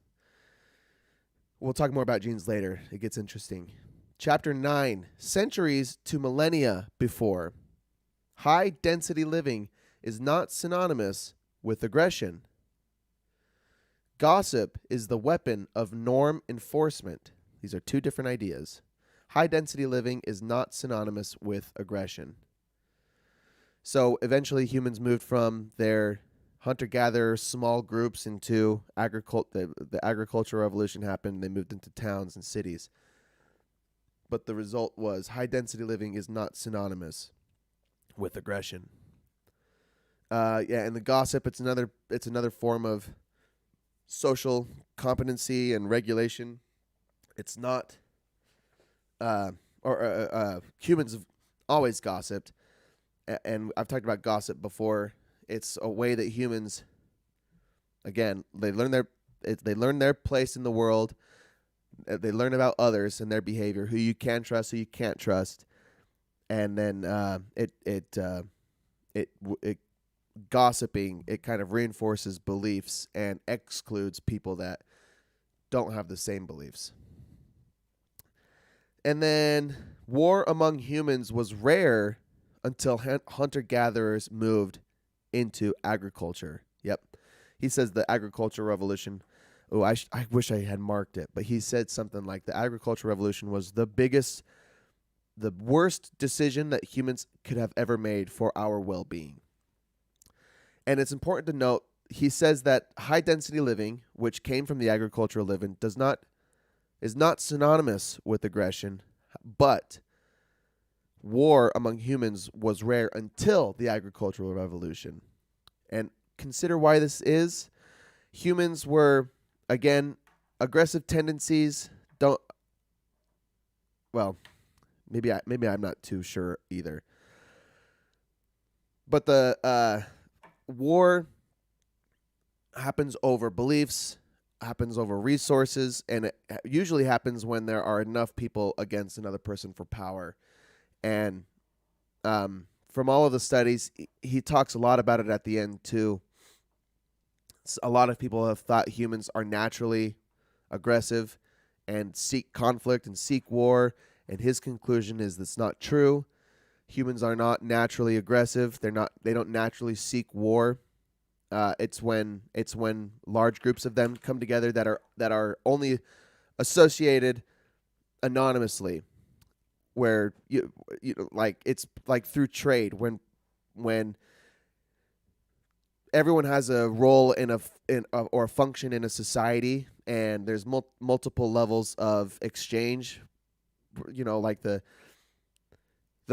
We'll talk more about genes later. It gets interesting. Chapter 9. Centuries to millennia before. High-density living is not synonymous with aggression. Gossip is the weapon of norm enforcement. These are two different ideas. High-density living is not synonymous with aggression. So eventually humans moved from their hunter-gatherer small groups into the agricultural revolution happened. They moved into towns and cities. But the result was high-density living is not synonymous with aggression. And the gossip, it's another form of social competency and regulation. It's not, humans have always gossiped, and I've talked about gossip before. It's a way that humans, again, they learn their place in the world. They learn about others and their behavior, who you can trust, who you can't trust, and then gossiping, it kind of reinforces beliefs and excludes people that don't have the same beliefs. And then war among humans was rare until hunter-gatherers moved into agriculture. Yep. He says the agricultural revolution. Oh, I wish I had marked it, but he said something like the agricultural revolution was the worst decision that humans could have ever made for our well-being. And it's important to note, he says that high-density living, which came from the agricultural living, is not synonymous with aggression, but war among humans was rare until the agricultural revolution. And consider why this is. Humans were, again, aggressive tendencies maybe I'm not too sure either. But the war happens over beliefs, happens over resources, and it usually happens when there are enough people against another person for power. And from all of the studies, he talks a lot about it at the end too. A lot of people have thought humans are naturally aggressive, and seek conflict and seek war. And his conclusion is that's not true. Humans are not naturally aggressive. They don't naturally seek war. It's when large groups of them come together that are only associated anonymously, where like it's like through trade when everyone has a role or a function in a society, and there's multiple levels of exchange. Like the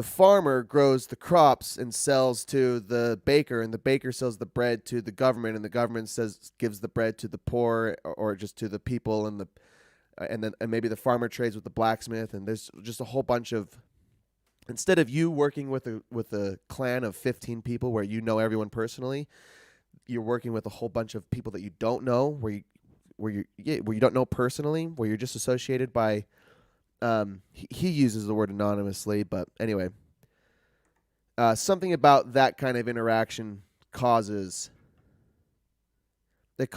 farmer grows the crops and sells to the baker, and the baker sells the bread to the government, and the government gives the bread to the poor or just to the people, and maybe the farmer trades with the blacksmith, and there's just a whole bunch of. Instead of you working with a clan of 15 people where you know everyone personally, you're working with a whole bunch of people that you don't know, where you don't know personally, where you're just associated by. He uses the word anonymously, but anyway, something about that kind of interaction causes an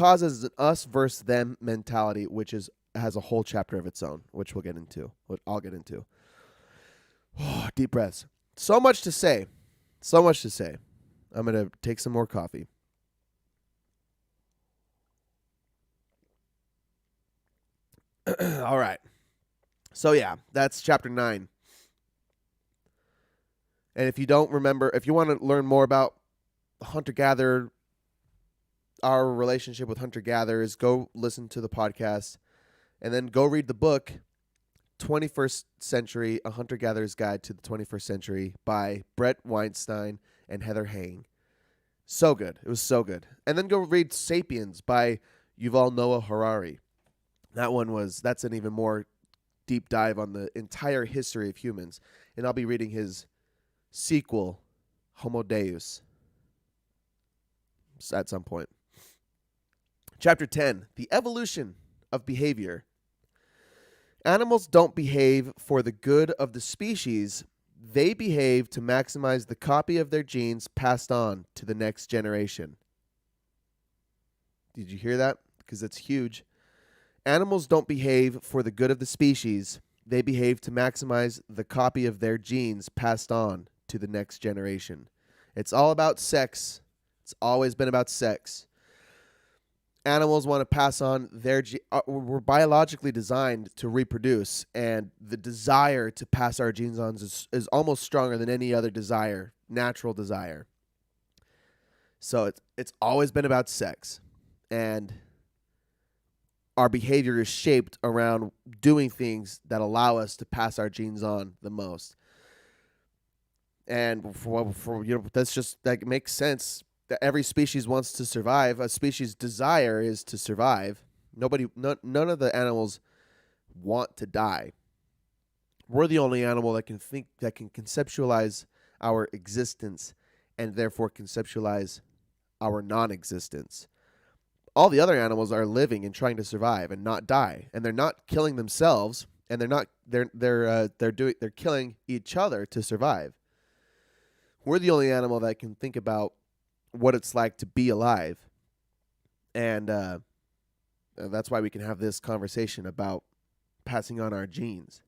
us versus them mentality, which has a whole chapter of its own, which I'll get into. Deep breaths. So much to say. I'm going to take some more coffee. All right. So yeah, that's chapter 9. And if you don't remember, if you want to learn more about hunter-gatherer, our relationship with hunter-gatherers, go listen to the podcast and then go read the book, 21st Century, A Hunter-Gatherer's Guide to the 21st Century by Brett Weinstein and Heather Hang. So good. It was so good. And then go read Sapiens by Yuval Noah Harari. That's an even more deep dive on the entire history of humans. And I'll be reading his sequel, Homo Deus, at some point. Chapter 10, The Evolution of Behavior. Animals don't behave for the good of the species. They behave to maximize the copy of their genes passed on to the next generation. Did you hear that? Because it's huge. Animals don't behave for the good of the species. They behave to maximize the copy of their genes passed on to the next generation. It's all about sex. It's always been about sex. Animals want to pass on their we're biologically designed to reproduce, and the desire to pass our genes on is almost stronger than any other desire, natural desire. So it's always been about sex, and our behavior is shaped around doing things that allow us to pass our genes on the most. And that makes sense. That every species wants to survive. A species' desire is to survive. None of the animals want to die. We're the only animal that can conceptualize our existence and therefore conceptualize our non-existence. All the other animals are living and trying to survive and not die, and they're not killing themselves, and they're killing each other to survive. We're the only animal that can think about what it's like to be alive, and that's why we can have this conversation about passing on our genes.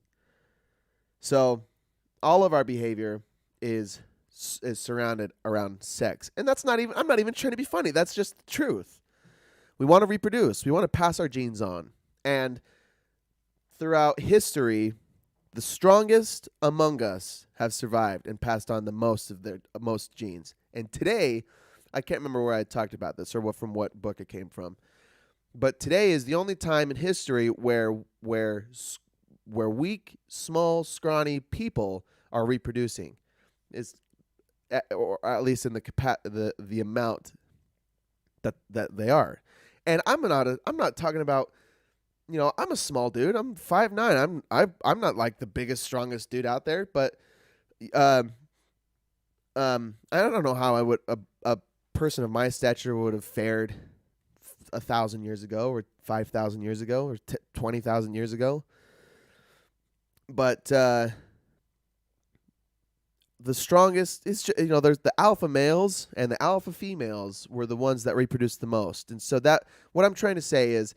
So, all of our behavior is surrounded around sex, and I'm not even trying to be funny. That's just the truth. We want to reproduce. We want to pass our genes on. And throughout history, the strongest among us have survived and passed on the most genes. And today, I can't remember where I talked about this or from what book it came from, but today is the only time in history where weak, small, scrawny people are reproducing, or at least in the amount that they are. And I'm not talking about, I'm a small dude. I'm 5'9". I'm not like the biggest, strongest dude out there, but I don't know how a person of my stature would have fared 1,000 years ago, or 5,000 years ago, or 20,000 years ago. But the strongest is, there's the alpha males and the alpha females were the ones that reproduced the most. And so what I'm trying to say is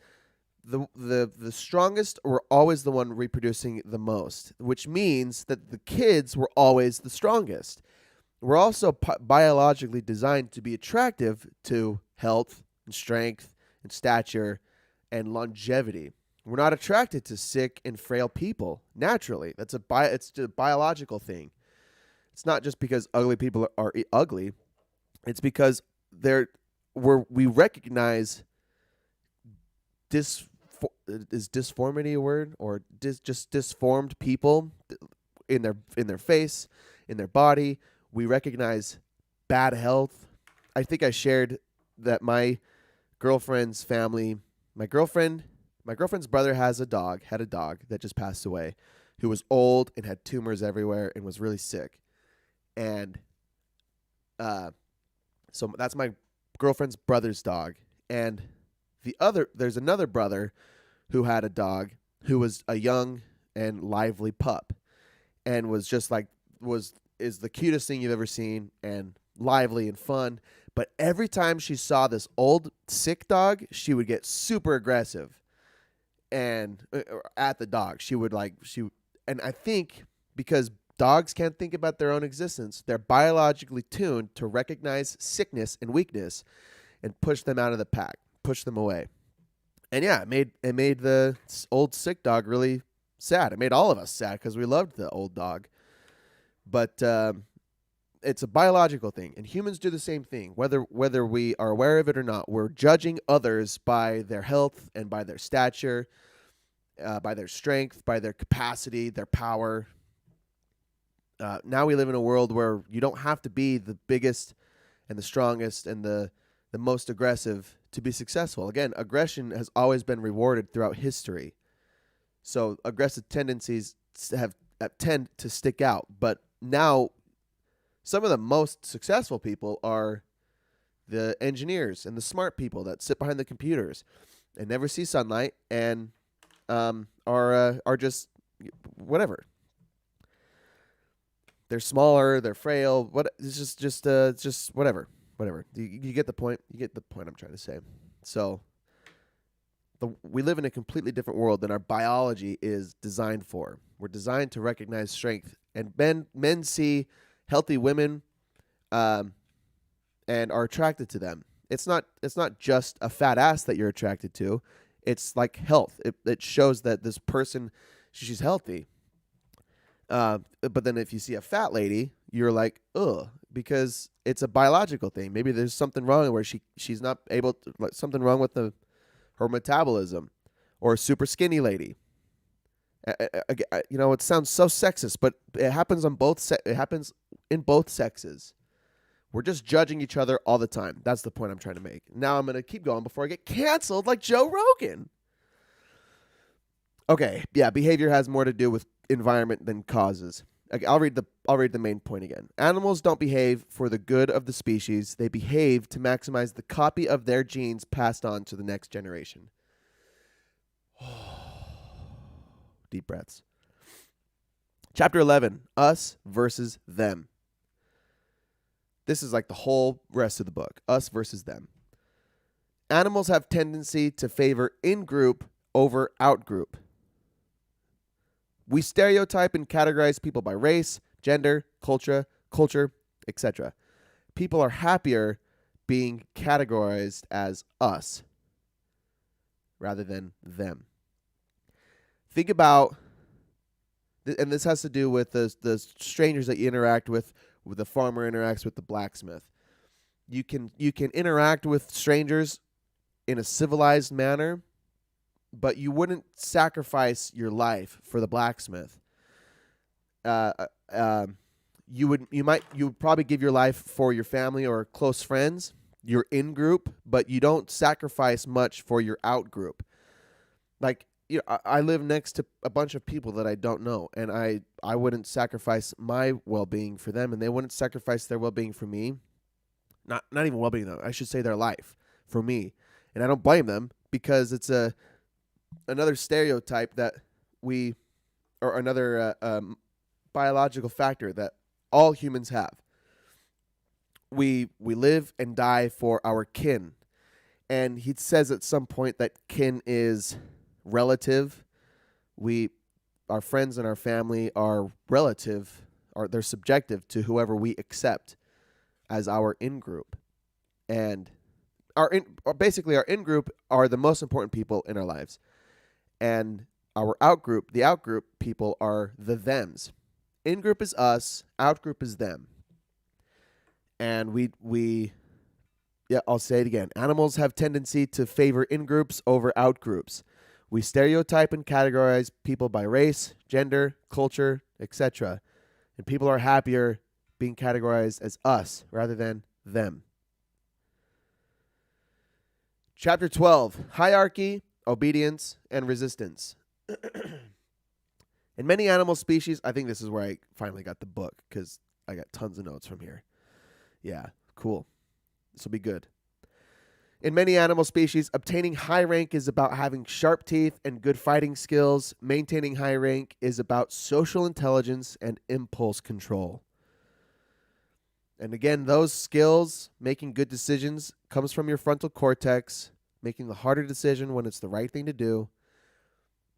the strongest were always the one reproducing the most, which means that the kids were always the strongest. We're also biologically designed to be attractive to health and strength and stature and longevity. We're not attracted to sick and frail people naturally. It's a biological thing. It's not just because ugly people are ugly. It's because we recognize is disformity a word, or just disformed people in their face, in their body. We recognize bad health. I think I shared that my girlfriend's family, my girlfriend's brother had a dog that just passed away, who was old and had tumors everywhere and was really sick. And so that's my girlfriend's brother's dog. And there's another brother who had a dog who was a young and lively pup, and was just like is the cutest thing you've ever seen, and lively and fun. But every time she saw this old sick dog, she would get super aggressive and at the dog. And I think because dogs can't think about their own existence, they're biologically tuned to recognize sickness and weakness and push them out of the pack, push them away. And yeah, it made the old sick dog really sad. It made all of us sad because we loved the old dog. But it's a biological thing, and humans do the same thing. Whether we are aware of it or not, we're judging others by their health and by their stature, by their strength, by their capacity, their power. Now we live in a world where you don't have to be the biggest and the strongest and the most aggressive to be successful. Again, aggression has always been rewarded throughout history. So aggressive tendencies tend to stick out. But now some of the most successful people are the engineers and the smart people that sit behind the computers and never see sunlight and are just whatever. They're smaller, they're frail. It's just whatever. You get the point. You get the point I'm trying to say. So we live in a completely different world than our biology is designed for. We're designed to recognize strength, and men see healthy women, and are attracted to them. It's not just a fat ass that you're attracted to. It's like health. It shows that this person, she's healthy. But then if you see a fat lady, you're like, ugh, because it's a biological thing. Maybe there's something wrong where she's not able to, like, something wrong with her metabolism, or a super skinny lady. It sounds so sexist, but it happens it happens in both sexes. We're just judging each other all the time. That's the point I'm trying to make. Now I'm going to keep going before I get canceled like Joe Rogan. Okay, yeah, behavior has more to do with environment than causes. I'll read the main point again. Animals don't behave for the good of the species. They behave to maximize the copy of their genes passed on to the next generation. Deep breaths. Chapter 11, us versus them. This is like the whole rest of the book. Us versus them. Animals have tendency to favor in-group over out-group. We stereotype and categorize people by race, gender, culture, etc. People are happier being categorized as us rather than them. Think about, and this has to do with the strangers that you interact with the farmer interacts with the blacksmith. You can interact with strangers in a civilized manner, but you wouldn't sacrifice your life for the blacksmith. You would probably give your life for your family or close friends, your in group, but you don't sacrifice much for your out group. Like, I live next to a bunch of people that I don't know, and I wouldn't sacrifice my well-being for them, and they wouldn't sacrifice their well-being for me. Not even well-being, though. I should say their life for me. And I don't blame them, because it's another stereotype that or another biological factor that all humans have. We live and die for our kin. And he says at some point that kin is relative. Our friends and our family are relative, or they're subjective to whoever we accept as our in-group. And basically our in-group are the most important people in our lives. And our out-group, the out-group people are the thems. In-group is us, out-group is them. And I'll say it again. Animals have tendency to favor in-groups over out-groups. We stereotype and categorize people by race, gender, culture, etc. And people are happier being categorized as us rather than them. Chapter 12, Hierarchy, Obedience, and Resistance. In many animal species, I think this is where I finally got the book because I got tons of notes from here. Yeah, cool. This will be good. In many animal species, obtaining high rank is about having sharp teeth and good fighting skills. Maintaining high rank is about social intelligence and impulse control. And again, those skills, making good decisions, comes from your frontal cortex, making the harder decision when it's the right thing to do.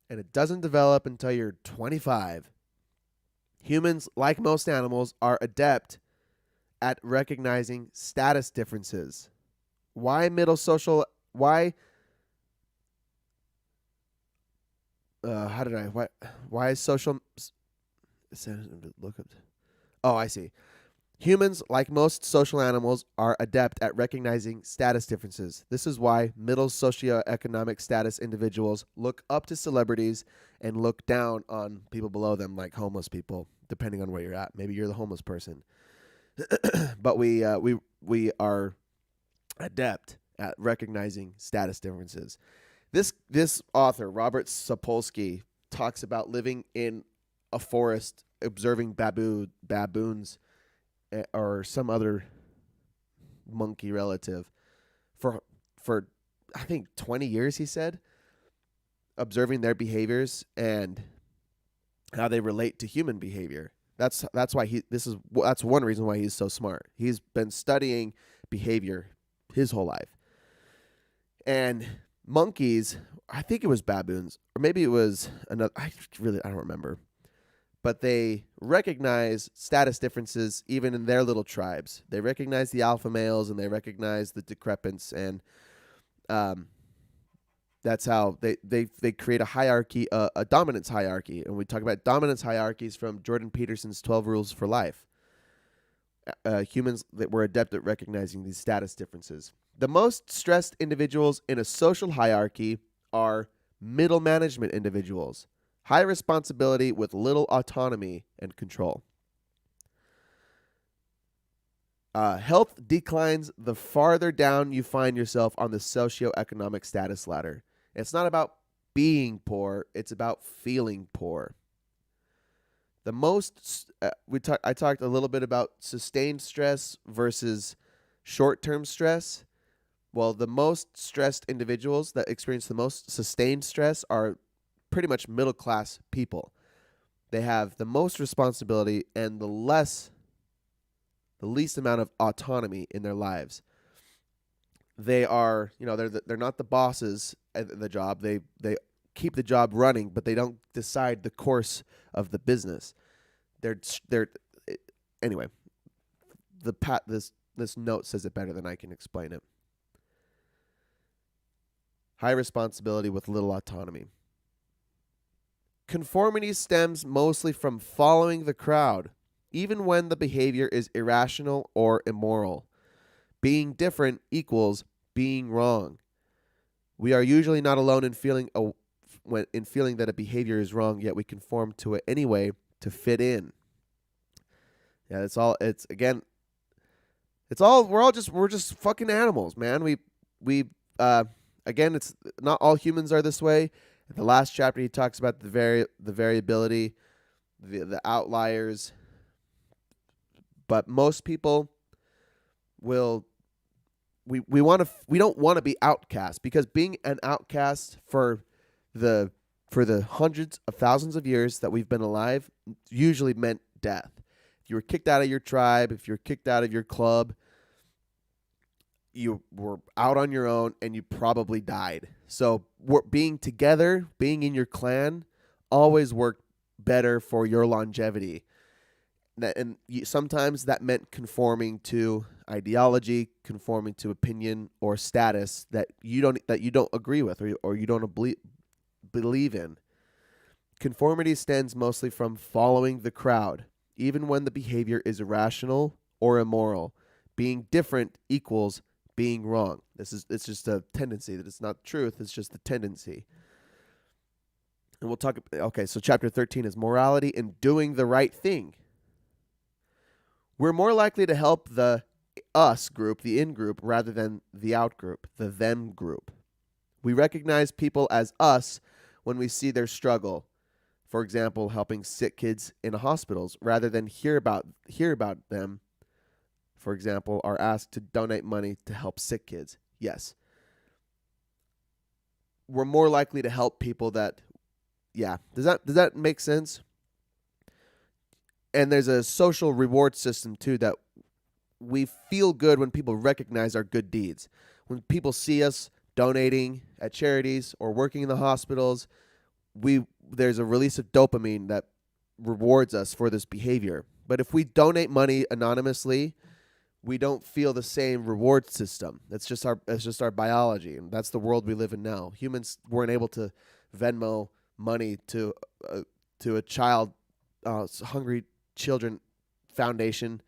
And it doesn't develop until you're 25. Humans, like most animals, are adept at recognizing status differences. Why is social look up? Oh, I see. Humans, like most social animals, are adept at recognizing status differences. This is why middle socioeconomic status individuals look up to celebrities and look down on people below them, like homeless people, depending on where you're at. Maybe you're the homeless person. But we are adept at recognizing status differences. This author, Robert Sapolsky, talks about living in a forest, observing baboons, or some other monkey relative for I think 20 years, he said, observing their behaviors and how they relate to human behavior. That's why that's one reason why he's so smart. He's been studying behavior his whole life. And monkeys, I think it was baboons, or maybe it was another, I don't remember. But they recognize status differences even in their little tribes. They recognize the alpha males and they recognize the decrepits, and that's how they create a hierarchy, a dominance hierarchy. And we talk about dominance hierarchies from Jordan Peterson's 12 Rules for Life. Humans that were adept at recognizing these status differences. The most stressed individuals in a social hierarchy are middle management individuals. High responsibility with little autonomy and control. Health declines the farther down you find yourself on the socioeconomic status ladder. It's not about being poor, it's about feeling poor. The most I talked a little bit about sustained stress versus short-term stress. Well, the most stressed individuals that experience the most sustained stress are pretty much middle-class people. They have the most responsibility and the least amount of autonomy in their lives. They are, they're not the bosses at the job. They keep the job running, but they don't decide the course of the business. Anyway. This note says it better than I can explain it. High responsibility with little autonomy. Conformity stems mostly from following the crowd, even when the behavior is irrational or immoral. Being different equals being wrong. We are usually not alone in feeling that a behavior is wrong, yet we conform to it anyway to fit in. Yeah, we're just fucking animals, man. Again, it's not all humans are this way. In the last chapter, he talks about the variability, the outliers. But most people will. We don't want to be outcast, because being an outcast for the hundreds of thousands of years that we've been alive usually meant death. If you were kicked out of your tribe, if you were kicked out of your club, you were out on your own and you probably died. So being together, being in your clan, always worked better for your longevity. And sometimes that meant conforming to ideology, conforming to opinion or status that you don't agree with or you don't believe in. Conformity stems mostly from following the crowd, even when the behavior is irrational or immoral. Being different equals being wrong. It's just a tendency. That it's not truth, it's just a tendency. And we'll talk. Okay, so chapter 13 is morality and doing the right thing. We're more likely to help the us group, the in group, rather than the out group, the them group. We recognize people as us when we see their struggle. For example, helping sick kids in hospitals, rather than hear about them. For example, are asked to donate money to help sick kids. Yes. We're more likely to help people that, yeah. Does that make sense? And there's a social reward system too, that we feel good when people recognize our good deeds. When people see us donating at charities or working in the hospitals, there's a release of dopamine that rewards us for this behavior. But if we donate money anonymously, we don't feel the same reward system. That's just our biology, and that's the world we live in now. Humans weren't able to Venmo money to a child hungry children foundation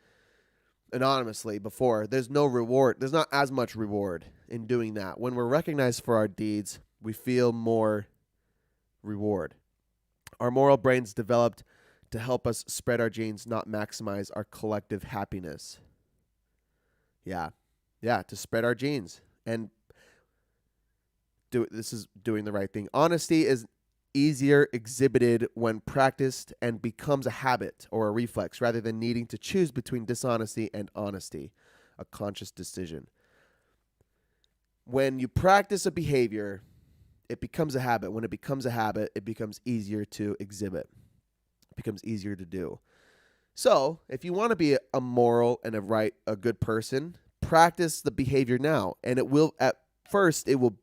anonymously before. There's no reward. There's not as much reward in doing that. When we're recognized for our deeds, we feel more reward. Our moral brains developed to help us spread our genes, not maximize our collective happiness. Yeah, to spread our genes. And this is doing the right thing. Honesty is easier exhibited when practiced and becomes a habit or a reflex rather than needing to choose between dishonesty and honesty, a conscious decision. When you practice a behavior, it becomes a habit. When it becomes a habit, it becomes easier to exhibit. It becomes easier to do. So, if you want to be a moral and a good person, practice the behavior now, and it will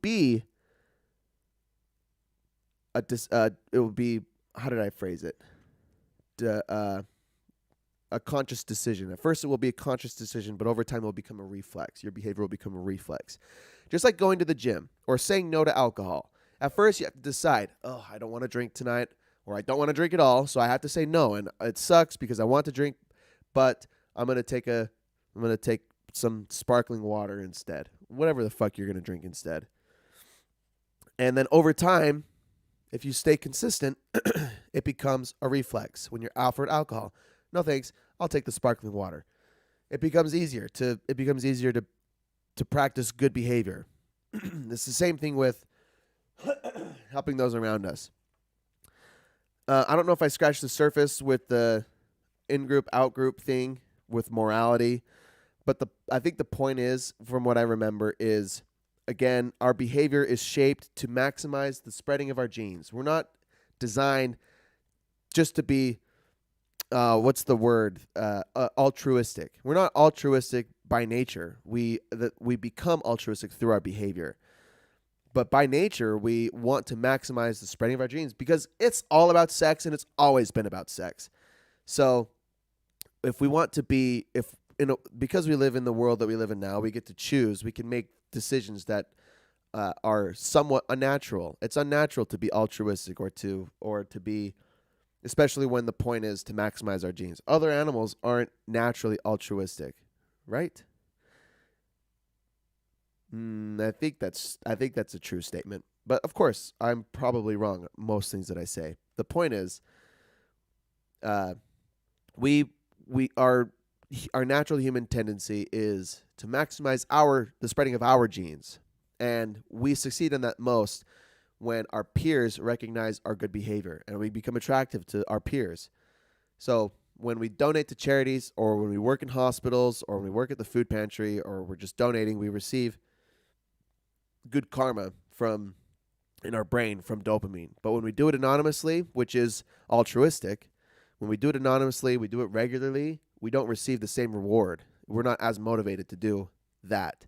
be how did I phrase it? A conscious decision. At first, it will be a conscious decision, but over time, it will become a reflex. Your behavior will become a reflex. Just like going to the gym or saying no to alcohol. At first, you have to decide, I don't want to drink tonight, or I don't want to drink at all, so I have to say no. And it sucks because I want to drink, but I'm going to take some sparkling water instead. Whatever the fuck you're going to drink instead. And then over time, if you stay consistent, it becomes a reflex. When you're offered alcohol, no thanks, I'll take the sparkling water. It becomes easier to practice good behavior. It's the same thing with helping those around us. I don't know if I scratched the surface with the in-group, out-group thing with morality, but I think the point is, from what I remember, is, again, our behavior is shaped to maximize the spreading of our genes. We're not designed just to be, altruistic. We're not altruistic by nature. We become altruistic through our behavior. But by nature, we want to maximize the spreading of our genes because it's all about sex, and it's always been about sex. So if we want to be, because we live in the world that we live in now, we get to choose. We can make decisions that are somewhat unnatural. It's unnatural to be altruistic or to be, especially when the point is to maximize our genes. Other animals aren't naturally altruistic, right? I think that's a true statement. But of course, I'm probably wrong on most things that I say. The point is, our natural human tendency is to maximize the spreading of our genes, and we succeed in that most when our peers recognize our good behavior and we become attractive to our peers. So when we donate to charities, or when we work in hospitals, or when we work at the food pantry, or we're just donating, we receive good karma in our brain from dopamine. But when we do it anonymously, which is altruistic, when we do it anonymously, we do it regularly, we don't receive the same reward. We're not as motivated to do that.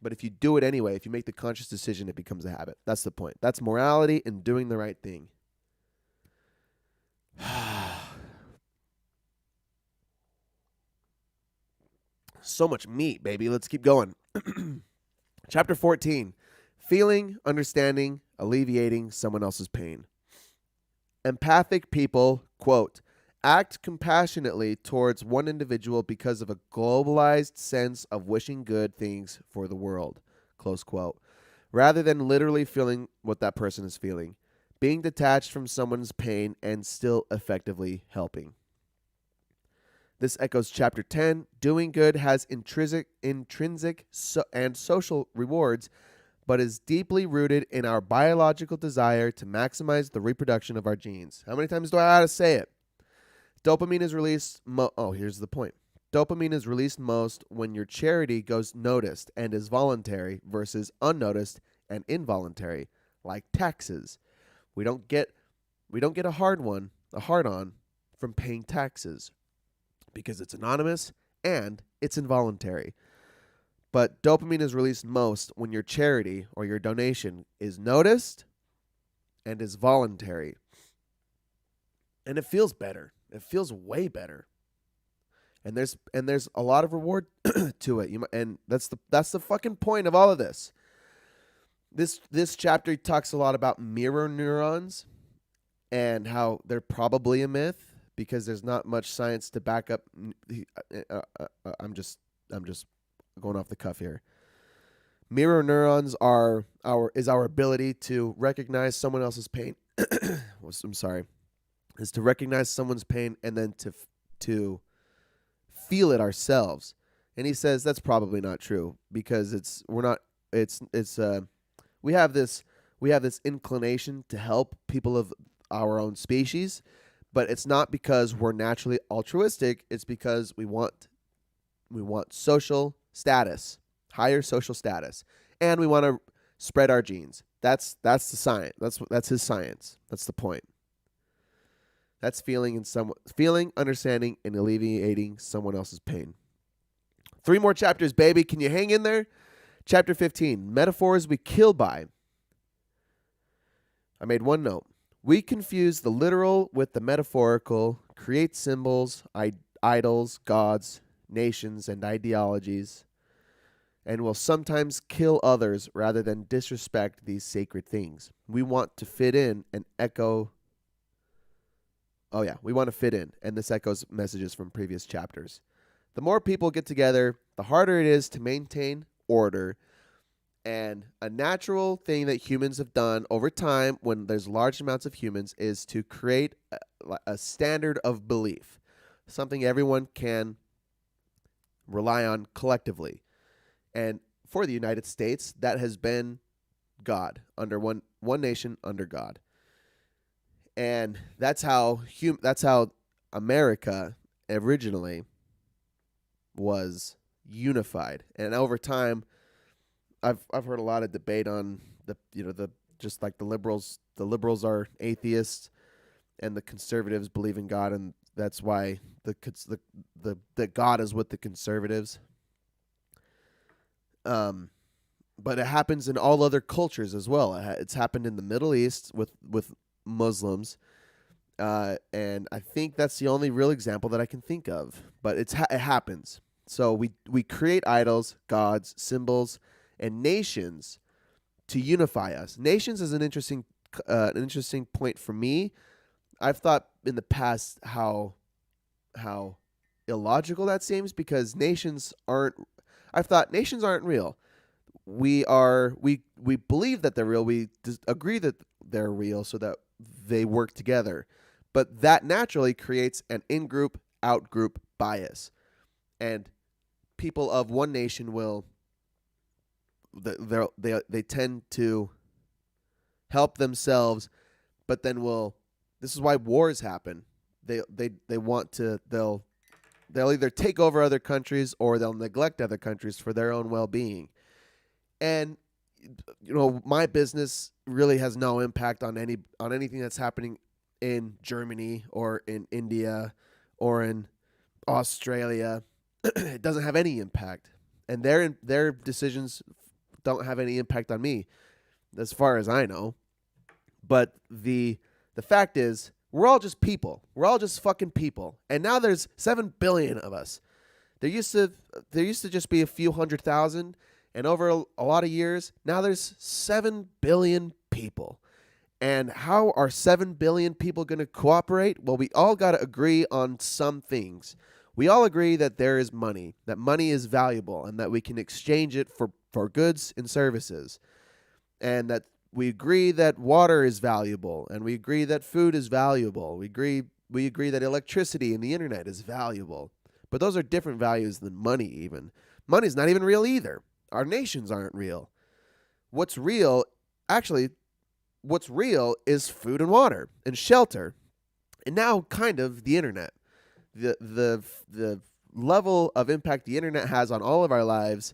But if you do it anyway, if you make the conscious decision, it becomes a habit. That's the point. That's morality and doing the right thing. So much meat, baby. Let's keep going. Chapter 14. Feeling, understanding, alleviating someone else's pain. Empathic people, quote, act compassionately towards one individual because of a globalized sense of wishing good things for the world, close quote, rather than literally feeling what that person is feeling, being detached from someone's pain and still effectively helping. This echoes chapter 10. Doing good has intrinsic and social rewards, but is deeply rooted in our biological desire to maximize the reproduction of our genes. How many times do I have to say it? Dopamine is released. Here's the point. Dopamine is released most when your charity goes noticed and is voluntary versus unnoticed and involuntary, like taxes. We don't get a hard-on from paying taxes because it's anonymous and it's involuntary. But dopamine is released most when your charity or your donation is noticed and is voluntary. And it feels better. It feels way better. And there's a lot of reward to it. And that's the fucking point of all of this. This chapter talks a lot about mirror neurons and how they're probably a myth because there's not much science to back up. I'm just going off the cuff here. Mirror neurons are our ability to recognize someone else's pain. I'm sorry. Is to recognize someone's pain and then to feel it ourselves. And he says that's probably not true because we have this inclination to help people of our own species, but it's not because we're naturally altruistic. It's because we want social status, higher social status, and we want to spread our genes. That's the science. That's his science. That's the point. That's feeling, understanding, and alleviating someone else's pain. 3 more chapters, baby. Can you hang in there? Chapter 15, metaphors we kill by. I made one note. We confuse the literal with the metaphorical, create symbols, idols, gods, nations, and ideologies, and will sometimes kill others rather than disrespect these sacred things. We want to fit in and echo. Oh yeah, we want to fit in, and this echoes messages from previous chapters. The more people get together, the harder it is to maintain order, and a natural thing that humans have done over time when there's large amounts of humans is to create a standard of belief, something everyone can rely on collectively. And for the United States, that has been God, under one nation under God. And that's how America originally was unified. And over time, I've heard a lot of debate on the just like the liberals. The liberals are atheists, and the conservatives believe in God, and that's why the God is with the conservatives. But it happens in all other cultures as well. It's happened in the Middle East with Muslims, and I think that's the only real example that I can think of. But it happens. So we create idols, gods, symbols, and nations to unify us. Nations is an interesting point for me. I've thought in the past how illogical that seems because nations aren't real. We believe that they're real. We agree that they're real so that they work together. But that naturally creates an in-group, out-group bias. And people of one nation they tend to help themselves, but then this is why wars happen. They'll either take over other countries or they'll neglect other countries for their own well-being. And my business really has no impact on anything that's happening in Germany or in India or in Australia. It doesn't have any impact. And their decisions don't have any impact on me, as far as I know. But the fact is, we're all just people. We're all just fucking people. And now there's 7 billion of us. There used to just be a few 100,000, and over a lot of years, now there's 7 billion people. And how are 7 billion people going to cooperate? Well, we all got to agree on some things. We all agree that there is money, that money is valuable, and that we can exchange it for goods and services. And that we agree that water is valuable, and we agree that food is valuable. We agree that electricity and the internet is valuable. But those are different values than money even. Money's not even real either. Our nations aren't real. What's real is food and water and shelter. And now kind of the internet. The level of impact the internet has on all of our lives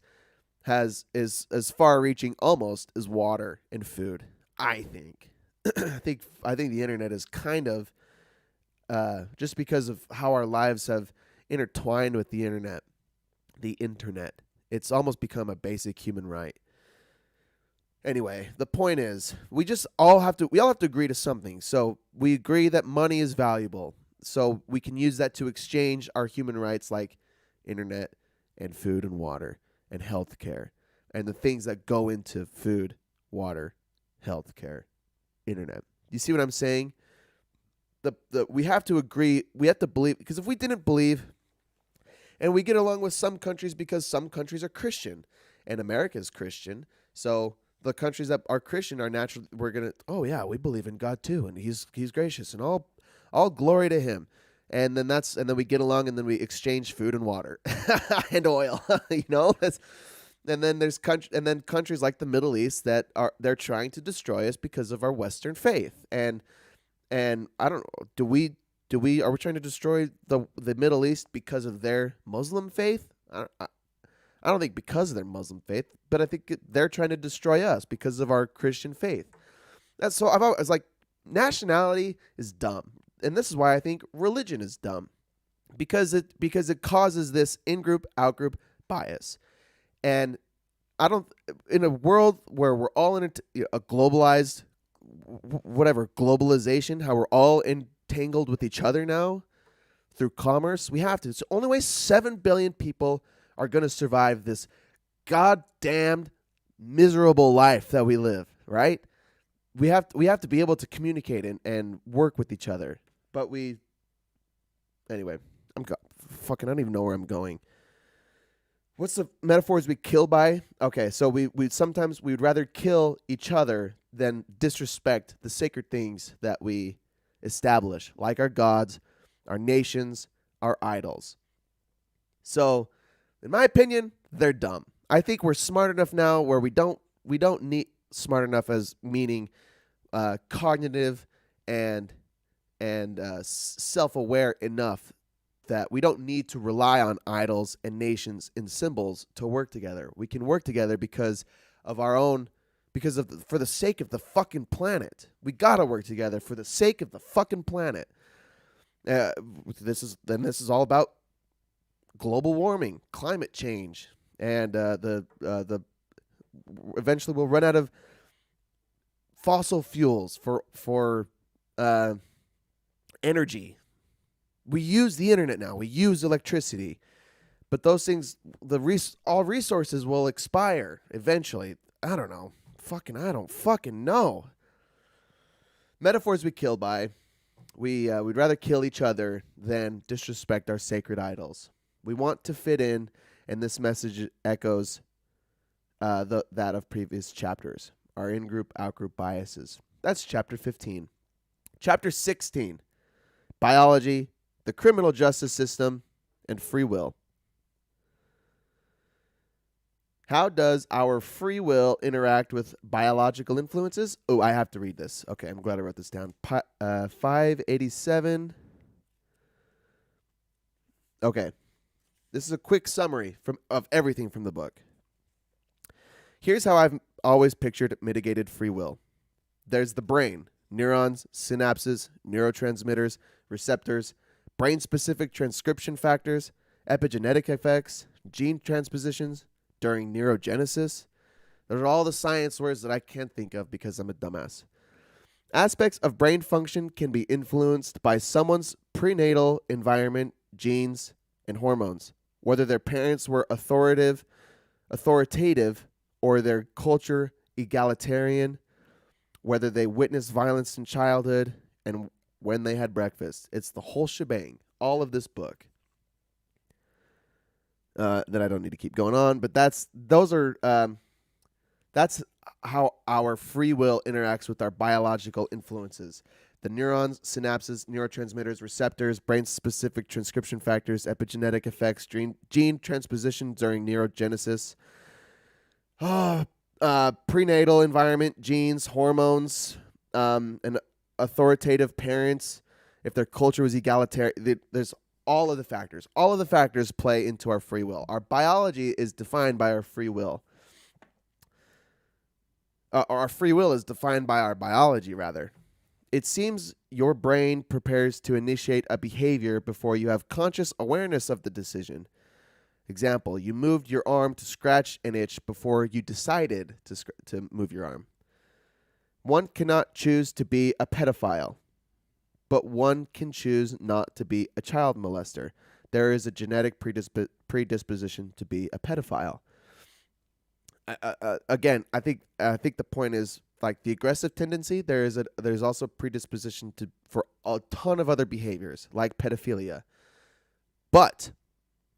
is as far reaching almost as water and food, I think. I think the internet is kind of just because of how our lives have intertwined with the internet. It's almost become a basic human right. Anyway, the point is, we all have to agree to something. So we agree that money is valuable. So we can use that to exchange our human rights like internet and food and water and healthcare and the things that go into food, water, healthcare, internet. You see what I'm saying? We have to agree. We have to believe, because if we didn't believe, and we get along with some countries because some countries are Christian, and America is Christian, so the countries that are Christian are naturally, we're gonna, oh yeah, we believe in God too, and He's gracious, and all glory to Him, and then we get along, and then we exchange food and water and oil, and then there's countries like the Middle East that they're trying to destroy us because of our Western faith, and I don't know, are we trying to destroy the Middle East because of their Muslim faith? I don't think because of their Muslim faith, but I think they're trying to destroy us because of our Christian faith. I've always like, nationality is dumb, and this is why I think religion is dumb, because it causes this in-group out-group bias, and in a world where we're all in a globalized, globalization, how we're all entangled with each other now through commerce, we have to. It's the only way 7 billion people are going to survive this goddamn miserable life that we live, right? We have to be able to communicate and work with each other. But anyway, I don't even know where I'm going. What's the metaphors we kill by? Okay, so sometimes we would rather kill each other than disrespect the sacred things that we establish, like our gods, our nations, our idols. So, in my opinion, they're dumb. I think we're smart enough now where we don't need smart enough as meaning cognitive and self-aware enough that we don't need to rely on idols and nations and symbols to work together. We can work together for the sake of the fucking planet. We gotta work together for the sake of the fucking planet. This is all about global warming, climate change, and eventually we'll run out of fossil fuels for energy. We use the internet now. We use electricity, but those things, all resources will expire eventually. I don't know. I don't fucking know. Metaphors we kill by. We'd rather kill each other than disrespect our sacred idols. We want to fit in, and this message echoes that of previous chapters. Our in-group, out-group biases. That's chapter 15. Chapter 16. Biology, the criminal justice system, and free will. How does our free will interact with biological influences? Oh, I have to read this. Okay, I'm glad I wrote this down. 587. Okay. This is a quick summary of everything from the book. Here's how I've always pictured mitigated free will. There's the brain, neurons, synapses, neurotransmitters, receptors, brain-specific transcription factors, epigenetic effects, gene transpositions during neurogenesis, Those are all the science words that I can't think of because I'm a dumbass. Aspects of brain function can be influenced by someone's prenatal environment, genes, and hormones, whether their parents were authoritative, or their culture egalitarian, whether they witnessed violence in childhood, and when they had breakfast. It's the whole shebang. All of this book. That I don't need to keep going on, but that's how our free will interacts with our biological influences. The neurons, synapses, neurotransmitters, receptors, brain-specific transcription factors, epigenetic effects, gene transposition during neurogenesis, prenatal environment, genes, hormones, and authoritative parents, if their culture was egalitarian. There's all of the factors. All of the factors play into our free will. Our biology is defined by our free will. Our free will is defined by our biology, rather. It seems your brain prepares to initiate a behavior before you have conscious awareness of the decision. Example, you moved your arm to scratch an itch before you decided to move your arm. One cannot choose to be a pedophile, but one can choose not to be a child molester. There is a genetic predisposition to be a pedophile. Again, I think the point is, like, the aggressive tendency. There's also predisposition for a ton of other behaviors like pedophilia. But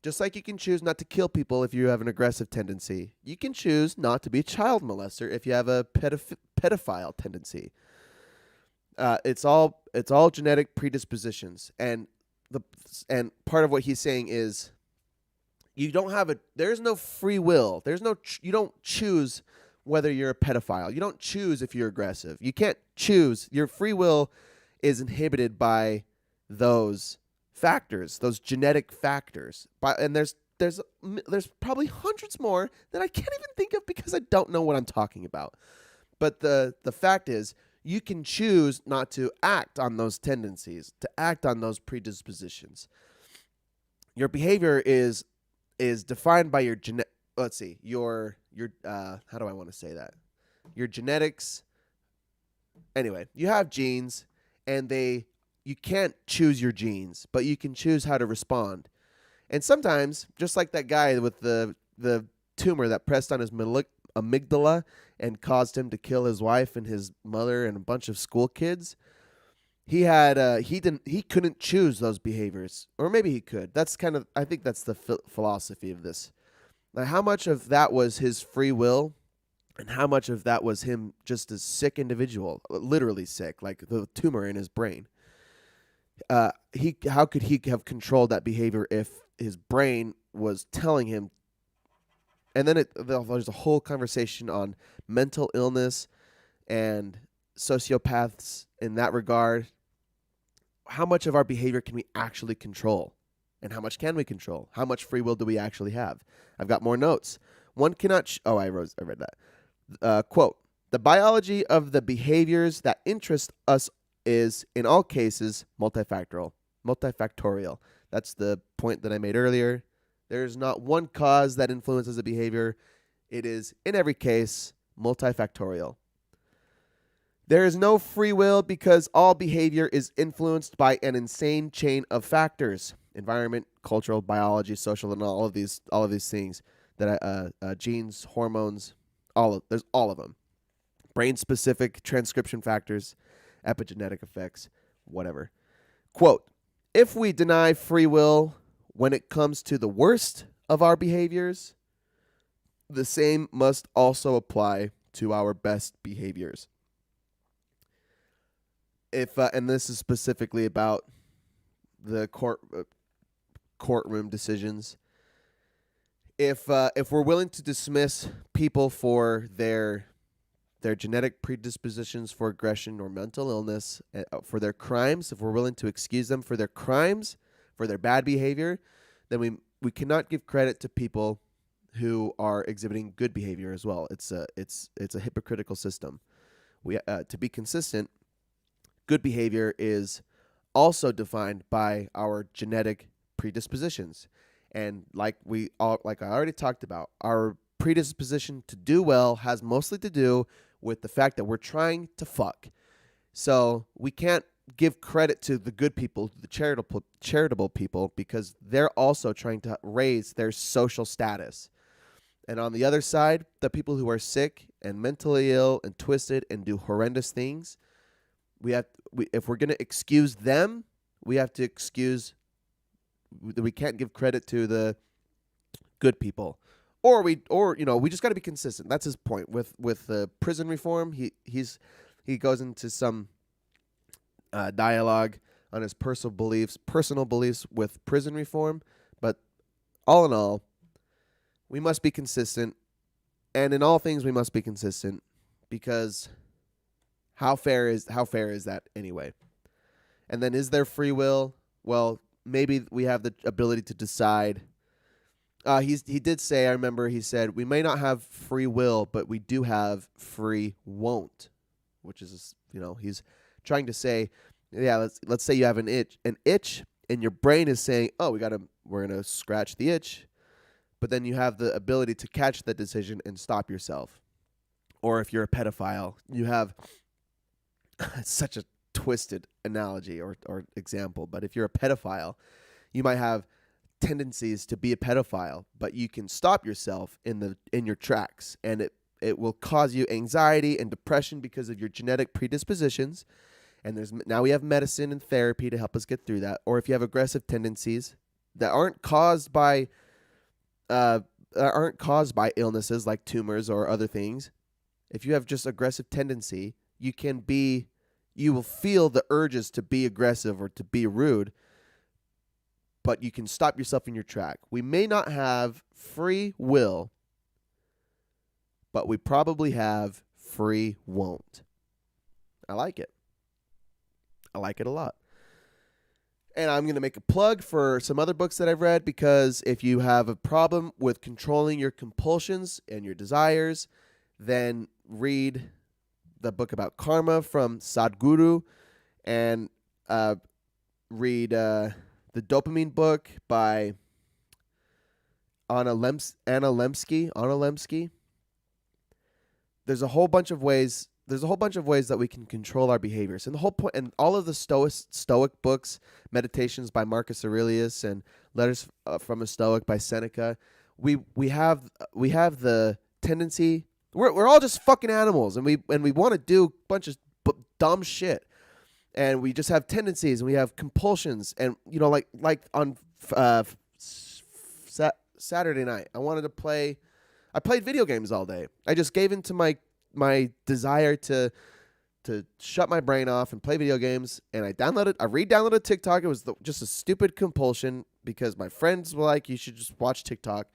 just like you can choose not to kill people if you have an aggressive tendency, you can choose not to be a child molester if you have a pedophile tendency. It's all genetic predispositions, and part of what he's saying is there's no free will. You don't choose whether you're a pedophile. You don't choose if you're aggressive. You can't choose. Your free will is inhibited by those factors, those genetic factors. And there's probably hundreds more that I can't even think of because I don't know what I'm talking about. But the fact is, you can choose not to act on those tendencies, to act on those predispositions. Your behavior is defined by your how do I want to say that? Your genetics. Anyway, you have genes, and you can't choose your genes, but you can choose how to respond. And sometimes, just like that guy with the tumor that pressed on his amygdala and caused him to kill his wife and his mother and a bunch of school kids, he couldn't choose those behaviors, or maybe he could. I think that's the philosophy of this. Now, how much of that was his free will, and how much of that was him just a sick individual, literally sick, like the tumor in his brain? How could he have controlled that behavior if his brain was telling him? And then there's a whole conversation on mental illness and sociopaths in that regard. How much of our behavior can we actually control? And how much can we control? How much free will do we actually have? I've got more notes. One cannot... I read that. Quote, the biology of the behaviors that interest us is, in all cases, multifactorial. That's the point that I made earlier. There is not one cause that influences a behavior. It is, in every case, multifactorial. There is no free will because all behavior is influenced by an insane chain of factors: environment, cultural, biology, social, and all of these things that genes, hormones, there's all of them. Brain-specific transcription factors, epigenetic effects, whatever. Quote, if we deny free will when it comes to the worst of our behaviors, the same must also apply to our best behaviors. And this is specifically about the courtroom decisions. If we're willing to dismiss people for their genetic predispositions for aggression or mental illness, for their crimes, if we're willing to excuse them for their crimes, for their bad behavior, then we cannot give credit to people who are exhibiting good behavior as well. It's a hypocritical system. To be consistent, good behavior is also defined by our genetic predispositions. And like I already talked about, our predisposition to do well has mostly to do with the fact that we're trying to fuck. So we can't give credit to the good people, the charitable people, because they're also trying to raise their social status. And on the other side, the people who are sick and mentally ill and twisted and do horrendous things, if we're going to excuse them, we have to excuse. We can't give credit to the good people, or we just got to be consistent. That's his point with the prison reform. He goes into some dialogue on his personal beliefs with prison reform, but all in all, we must be consistent, and in all things we must be consistent, because how fair is that anyway? And then, is there free will? Well, maybe we have the ability to decide. He did say, I remember he said, we may not have free will, but we do have free won't, which is, he's trying to say, yeah, let's say you have an itch, and your brain is saying, oh, we're gonna scratch the itch, but then you have the ability to catch that decision and stop yourself. Or if you're a pedophile, you have such a twisted analogy or example, but if you're a pedophile, you might have tendencies to be a pedophile, but you can stop yourself in your tracks, and it will cause you anxiety and depression because of your genetic predispositions. And now we have medicine and therapy to help us get through that. Or if you have aggressive tendencies that aren't caused by illnesses like tumors or other things, if you have just aggressive tendency, you will feel the urges to be aggressive or to be rude, but you can stop yourself in your track. We may not have free will, but we probably have free won't. I like it. I like it a lot. And I'm going to make a plug for some other books that I've read, because if you have a problem with controlling your compulsions and your desires, then read the book about karma from Sadhguru, and read the dopamine book by Anna Lemsky. There's a whole bunch of ways that we can control our behaviors. And the whole point, and all of the Stoic books, Meditations by Marcus Aurelius and Letters from a Stoic by Seneca, we have the tendency, we're all just fucking animals, and we want to do a bunch of dumb shit, and we just have tendencies, and we have compulsions, and like on Saturday night, I played video games all day. I just gave into my desire to shut my brain off and play video games, and I re-downloaded TikTok. It was just a stupid compulsion because my friends were like, you should just watch TikTok,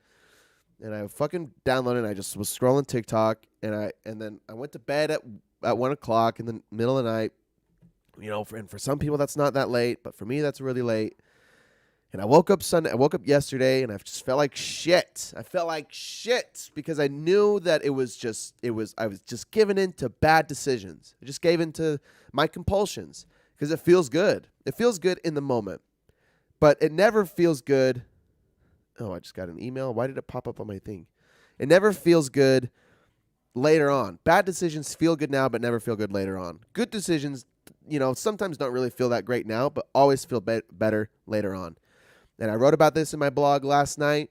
and I fucking downloaded it, and I just was scrolling TikTok, and then I went to bed at 1 o'clock in the middle of the night. And for some people that's not that late, but for me that's really late. And I woke up yesterday, and I just felt like shit. I felt like shit because I knew that I was just giving in to bad decisions. I just gave in to my compulsions because it feels good. It feels good in the moment, but it never feels good. Oh, I just got an email. Why did it pop up on my thing? It never feels good later on. Bad decisions feel good now, but never feel good later on. Good decisions, sometimes don't really feel that great now, but always feel better later on. And I wrote about this in my blog last night.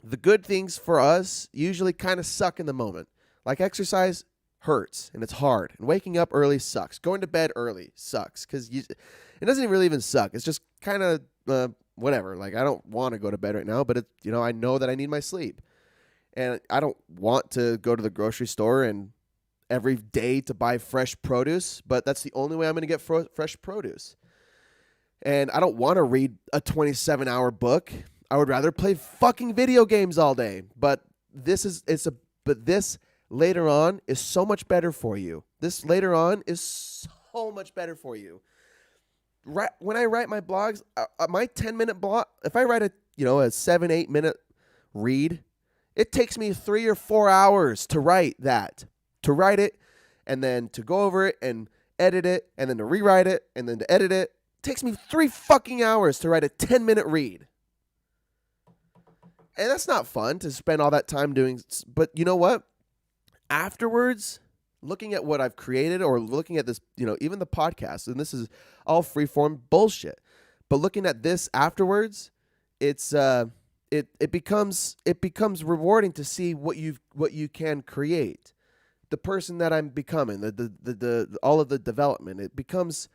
The good things for us usually kind of suck in the moment. Like exercise hurts and it's hard. And waking up early sucks. Going to bed early sucks because it doesn't really even suck. It's just kind of whatever. Like I don't want to go to bed right now, but I know that I need my sleep. And I don't want to go to the grocery store and every day to buy fresh produce, but that's the only way I'm going to get fresh produce. And I don't want to read a 27-hour book. I would rather play fucking video games all day. But this later on is so much better for you. This later on is so much better for you. Right when I write my blogs, my 10-minute blog, if I write a 7-8 minute read, it takes me 3 or 4 hours to write it, and then to go over it and edit it, and then to rewrite it, and then to edit it. Takes me 3 fucking hours to write a 10-minute read. And that's not fun to spend all that time doing. But you know what? Afterwards, looking at what I've created or looking at this, even the podcast, and this is all freeform bullshit. But looking at this afterwards, it's it becomes rewarding to see what you can create. The person that I'm becoming, the all of the development, it becomes.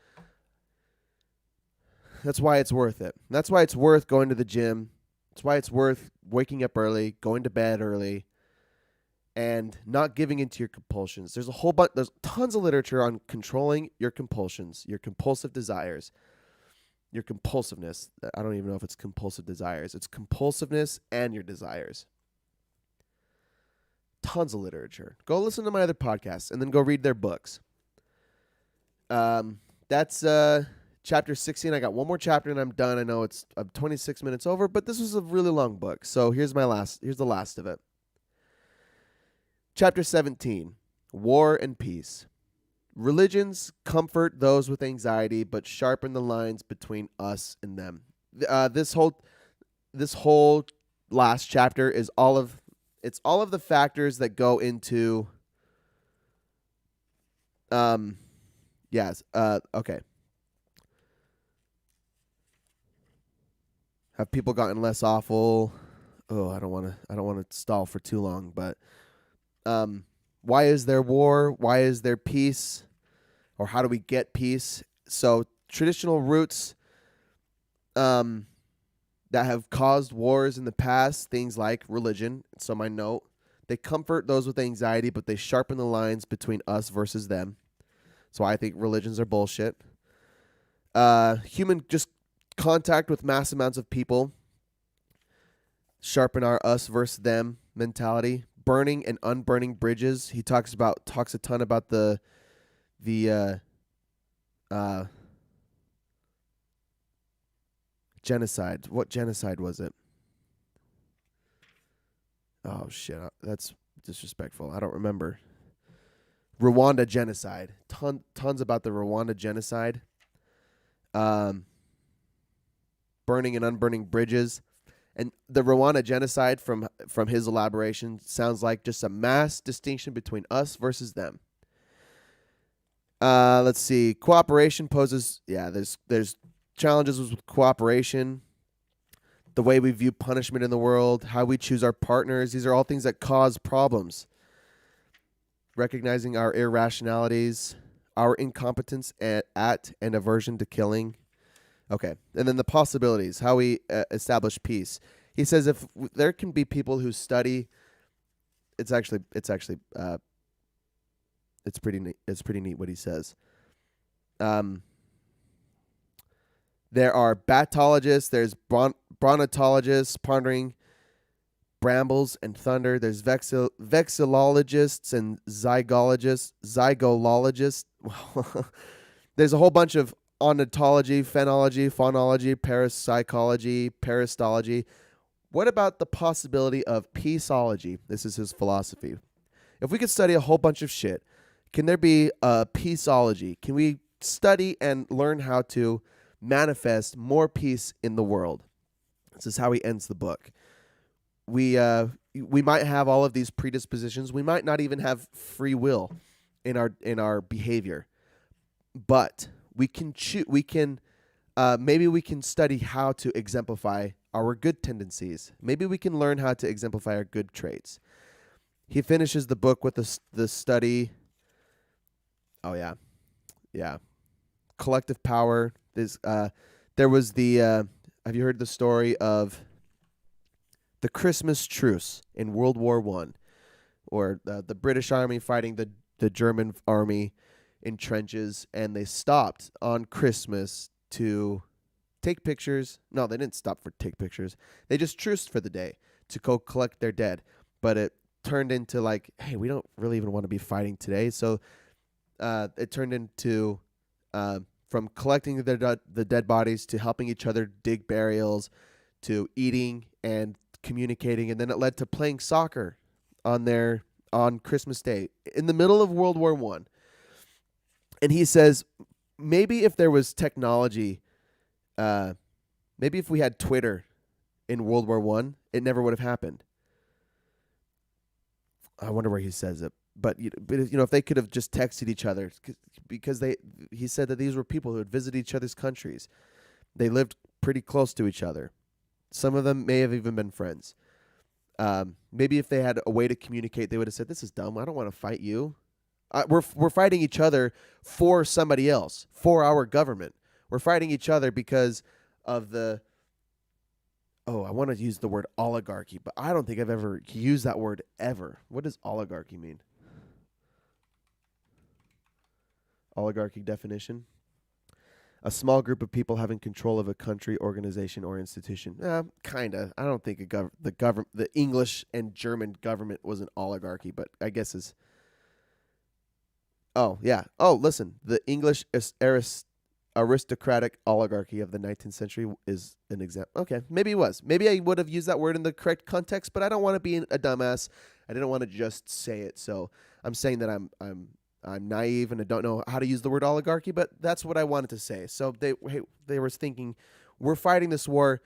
That's why it's worth it. That's why it's worth going to the gym. That's why it's worth waking up early, going to bed early, and not giving into your compulsions. There's tons of literature on controlling your compulsions, your compulsive desires, your compulsiveness. I don't even know if it's compulsive desires. It's compulsiveness and your desires. Tons of literature. Go listen to my other podcasts and then go read their books. That's chapter 16. I got one more chapter and I'm done. I know I'm 26 minutes over, but this was a really long book. So here's the last of it. Chapter 17, War and Peace. Religions comfort those with anxiety, but sharpen the lines between us and them. This whole last chapter is all of the factors that go into. Okay. Have people gotten less awful? Oh, I don't want to stall for too long, but why is there war? Why is there peace? Or how do we get peace? So traditional roots that have caused wars in the past, things like religion. So my note, they comfort those with anxiety, but they sharpen the lines between us versus them. So I think religions are bullshit. Human just contact with mass amounts of people sharpen our us versus them mentality. Burning and unburning bridges. He talks a ton about the genocide. What genocide was it? Oh shit, that's disrespectful. I don't remember. Rwanda genocide. Tons about the Rwanda genocide. Burning and unburning bridges. And the Rwanda genocide, from his elaboration, sounds like just a mass distinction between us versus them. Let's see. Cooperation poses. Yeah, there's challenges with cooperation. The way we view punishment in the world, how we choose our partners. These are all things that cause problems. Recognizing our irrationalities, our incompetence at and aversion to killing. Okay, and then the possibilities, how we establish peace. He says if there can be people who study, it's pretty neat. It's pretty neat what he says. There are batologists, there's bronatologists pondering brambles and thunder. There's vexillologists and zygologists. There's a whole bunch of ontology, phenology, phonology, parapsychology, peristology. What about the possibility of peaceology? This is his philosophy. If we could study a whole bunch of shit, can there be a peaceology? Can we study and learn how to manifest more peace in the world? This is how he ends the book. We might have all of these predispositions. We might not even have free will in our behavior, but we can maybe we can study how to exemplify our good tendencies. Maybe we can learn how to exemplify our good traits. He finishes the book with the study. Oh yeah, collective power. There was the. Have you heard the story of the Christmas truce in World War I, or the British Army fighting the German army in trenches, and they stopped on Christmas to take pictures. No, they didn't stop for take pictures. They just truced for the day to go collect their dead. But it turned into like, hey, we don't really even want to be fighting today. So it turned into from collecting the dead bodies to helping each other dig burials to eating and communicating, and then it led to playing soccer on Christmas Day in the middle of World War I. And he says, maybe if there was technology, maybe if we had Twitter in World War I, it never would have happened. I wonder where he says it. But if they could have just texted each other, because he said that these were people who would visit each other's countries. They lived pretty close to each other. Some of them may have even been friends. Maybe if they had a way to communicate, they would have said, "This is dumb. I don't want to fight you. We're fighting each other for somebody else, for our government. We're fighting each other because of the." Oh, I want to use the word oligarchy, but I don't think I've ever used that word ever. What does oligarchy mean? Oligarchy definition: a small group of people having control of a country, organization, or institution. Kinda. I don't think the English and German government was an oligarchy, but I guess is. Oh yeah. Oh, listen. The English aristocratic oligarchy of the 19th century is an example. Okay, maybe it was. Maybe I would have used that word in the correct context, but I don't want to be a dumbass. I didn't want to just say it, so I'm saying that I'm naive and I don't know how to use the word oligarchy, but that's what I wanted to say. So they were thinking, we're fighting this war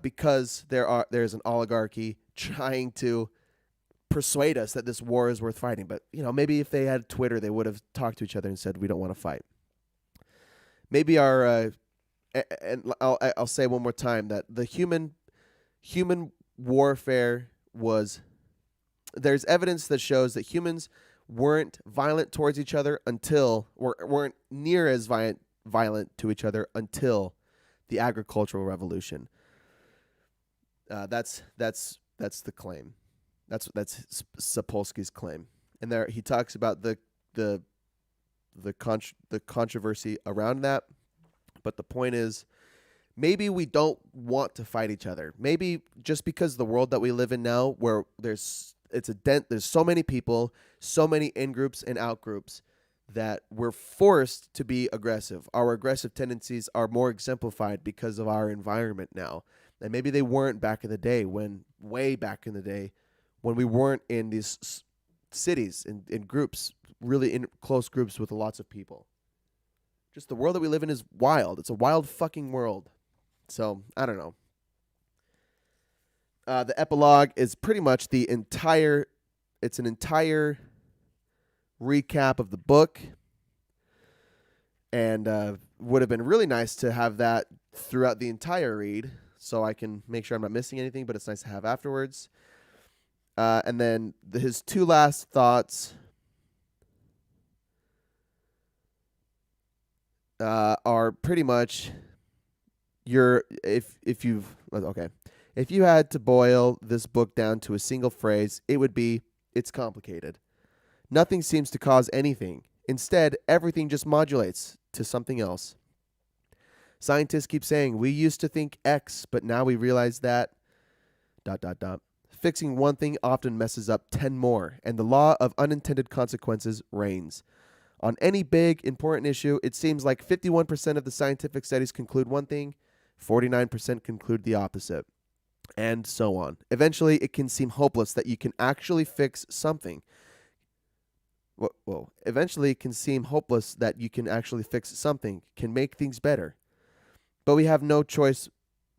because there's an oligarchy trying to persuade us that this war is worth fighting. But maybe if they had Twitter, they would have talked to each other and said, we don't want to fight. Maybe and I'll say one more time that the human warfare was. There's evidence that shows that humans weren't violent towards each other weren't near as violent to each other until the agricultural revolution. That's the claim. That's Sapolsky's claim, and there he talks about the controversy around that. But the point is, maybe we don't want to fight each other. Maybe just because the world that we live in now, where there's so many people, so many in-groups and out-groups, that we're forced to be aggressive. Our aggressive tendencies are more exemplified because of our environment now. And maybe they weren't back in the day, way back in the day, when we weren't in these cities, in groups, really in close groups with lots of people. Just the world that we live in is wild. It's a wild fucking world. So, I don't know. The epilogue is pretty much it's an entire recap of the book. And would have been really nice to have that throughout the entire read so I can make sure I'm not missing anything, but it's nice to have afterwards. And then his two last thoughts are pretty much if you had to boil this book down to a single phrase, it would be, it's complicated. Nothing seems to cause anything. Instead, everything just modulates to something else. Scientists keep saying, we used to think X, but now we realize that ... Fixing one thing often messes up 10 more, and the law of unintended consequences reigns. On any big, important issue, it seems like 51% of the scientific studies conclude one thing, 49% conclude the opposite, and so on. Eventually, it can seem hopeless that you can actually fix something. Eventually, it can seem hopeless that you can actually fix something, can make things better. But we have no choice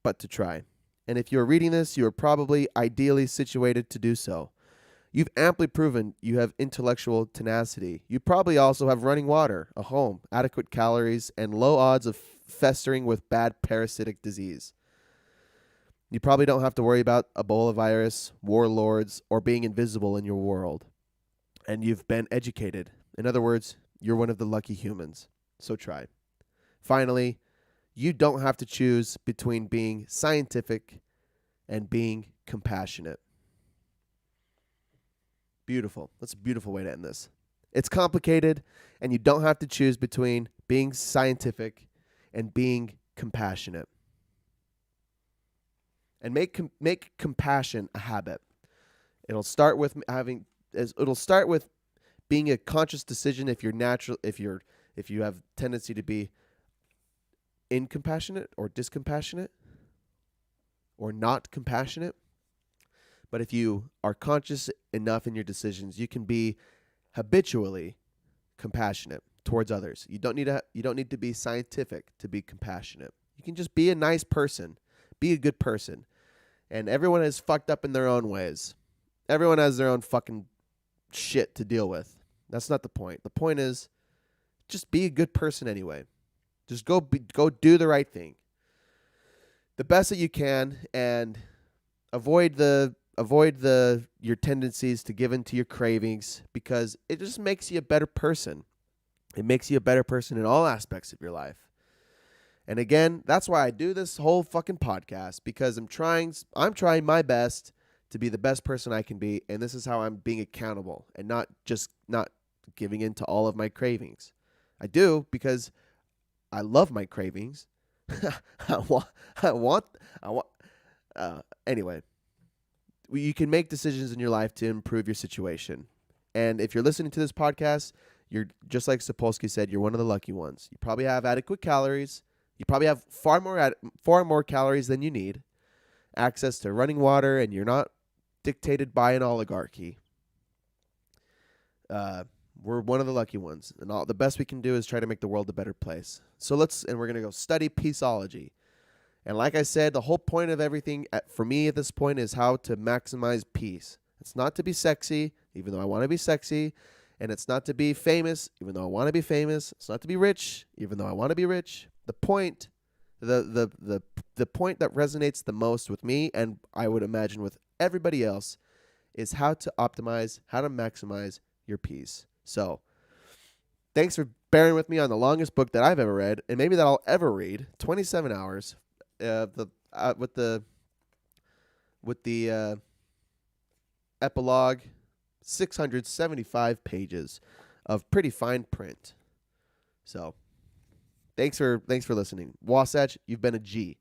but to try. And if you are reading this, you are probably ideally situated to do so. You've amply proven you have intellectual tenacity. You probably also have running water, a home, adequate calories, and low odds of festering with bad parasitic disease. You probably don't have to worry about Ebola virus, warlords, or being invisible in your world. And you've been educated. In other words, you're one of the lucky humans. So try. Finally, you don't have to choose between being scientific and being compassionate. Beautiful. That's a beautiful way to end this. It's complicated, and you don't have to choose between being scientific and being compassionate. And make compassion a habit. It'll start with being a conscious decision if you have tendency to be incompassionate or discompassionate or not compassionate. But if you are conscious enough in your decisions, you can be habitually compassionate towards others. You don't need to be scientific to be compassionate. You can just be a nice person, be a good person. And everyone is fucked up in their own ways. Everyone has their own fucking shit to deal with. That's not the point. The point is just be a good person anyway. Just go do the right thing. The best that you can, and avoid your tendencies to give in to your cravings, because it just makes you a better person. It makes you a better person in all aspects of your life. And again, that's why I do this whole fucking podcast, because I'm trying my best to be the best person I can be, and this is how I'm being accountable and not giving in to all of my cravings. I do because I love my cravings. Anyway, you can make decisions in your life to improve your situation. And if you're listening to this podcast, you're just like Sapolsky said, you're one of the lucky ones. You probably have adequate calories. You probably have far more calories than you need, access to running water, and you're not dictated by an oligarchy. We're one of the lucky ones, and the best we can do is try to make the world a better place. So we're going to go study peaceology. And like I said, the whole point of everything for me at this point is how to maximize peace. It's not to be sexy, even though I want to be sexy. And it's not to be famous, even though I want to be famous. It's not to be rich, even though I want to be rich. The point that resonates the most with me, and I would imagine with everybody else, is how to maximize your peace. So, thanks for bearing with me on the longest book that I've ever read, and maybe that I'll ever read. 27 hours, with the epilogue, 675 pages of pretty fine print. So, thanks for listening, Wasatch. You've been a G.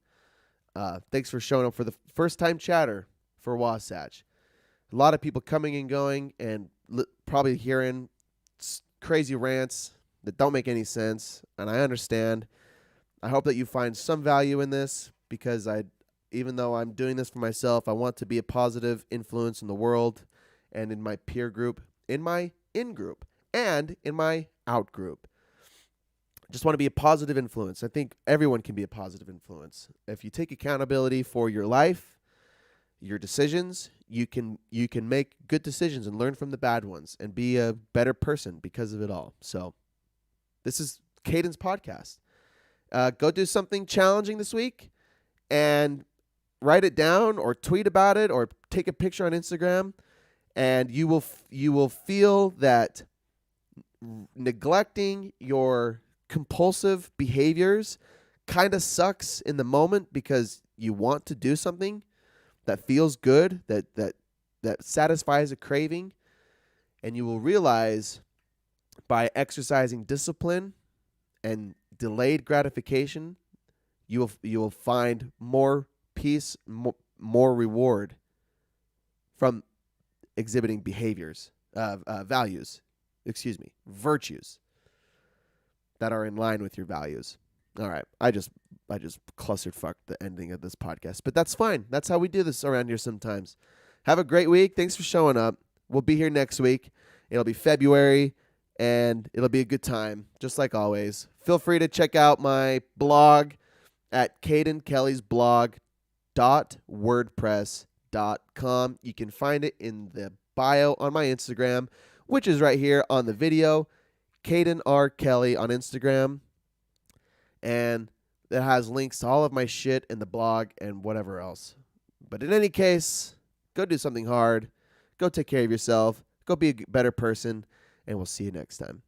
Thanks for showing up for the first time chatter for Wasatch. A lot of people coming and going, and probably hearing crazy rants that don't make any sense, and I understand. I hope that you find some value in this, because even though I'm doing this for myself, I want to be a positive influence in the world and in my peer group, in my in-group, and in my out-group. Just want to be a positive influence. I think everyone can be a positive influence. If you take accountability for your life, your decisions, you can make good decisions and learn from the bad ones and be a better person because of it all. So this is Caden's podcast. Go do something challenging this week and write it down or tweet about it or take a picture on Instagram, and you will feel that neglecting your compulsive behaviors kind of sucks in the moment, because you want to do something that feels good, that satisfies a craving, and you will realize by exercising discipline and delayed gratification, you will find more peace, more reward from exhibiting virtues that are in line with your values. All right, I just clusterfucked the ending of this podcast, but that's fine. That's how we do this around here sometimes. Have a great week. Thanks for showing up. We'll be here next week. It'll be February, and it'll be a good time, just like always. Feel free to check out my blog at cadenkellysblog.wordpress.com. You can find it in the bio on my Instagram, which is right here on the video. Caden R. Kelly on Instagram. And it has links to all of my shit in the blog and whatever else. But in any case, go do something hard. Go take care of yourself. Go be a better person. And we'll see you next time.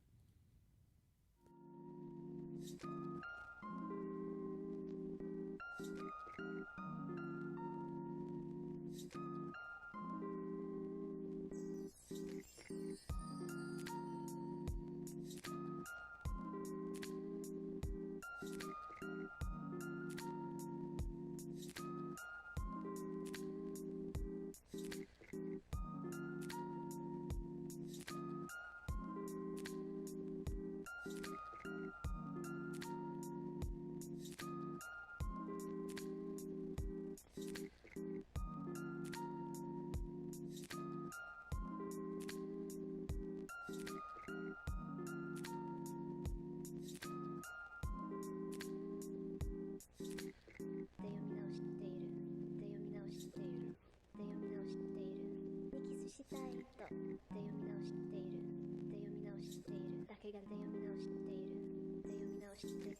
読み直しているで読み直しているだけがで読み直しているで読み直して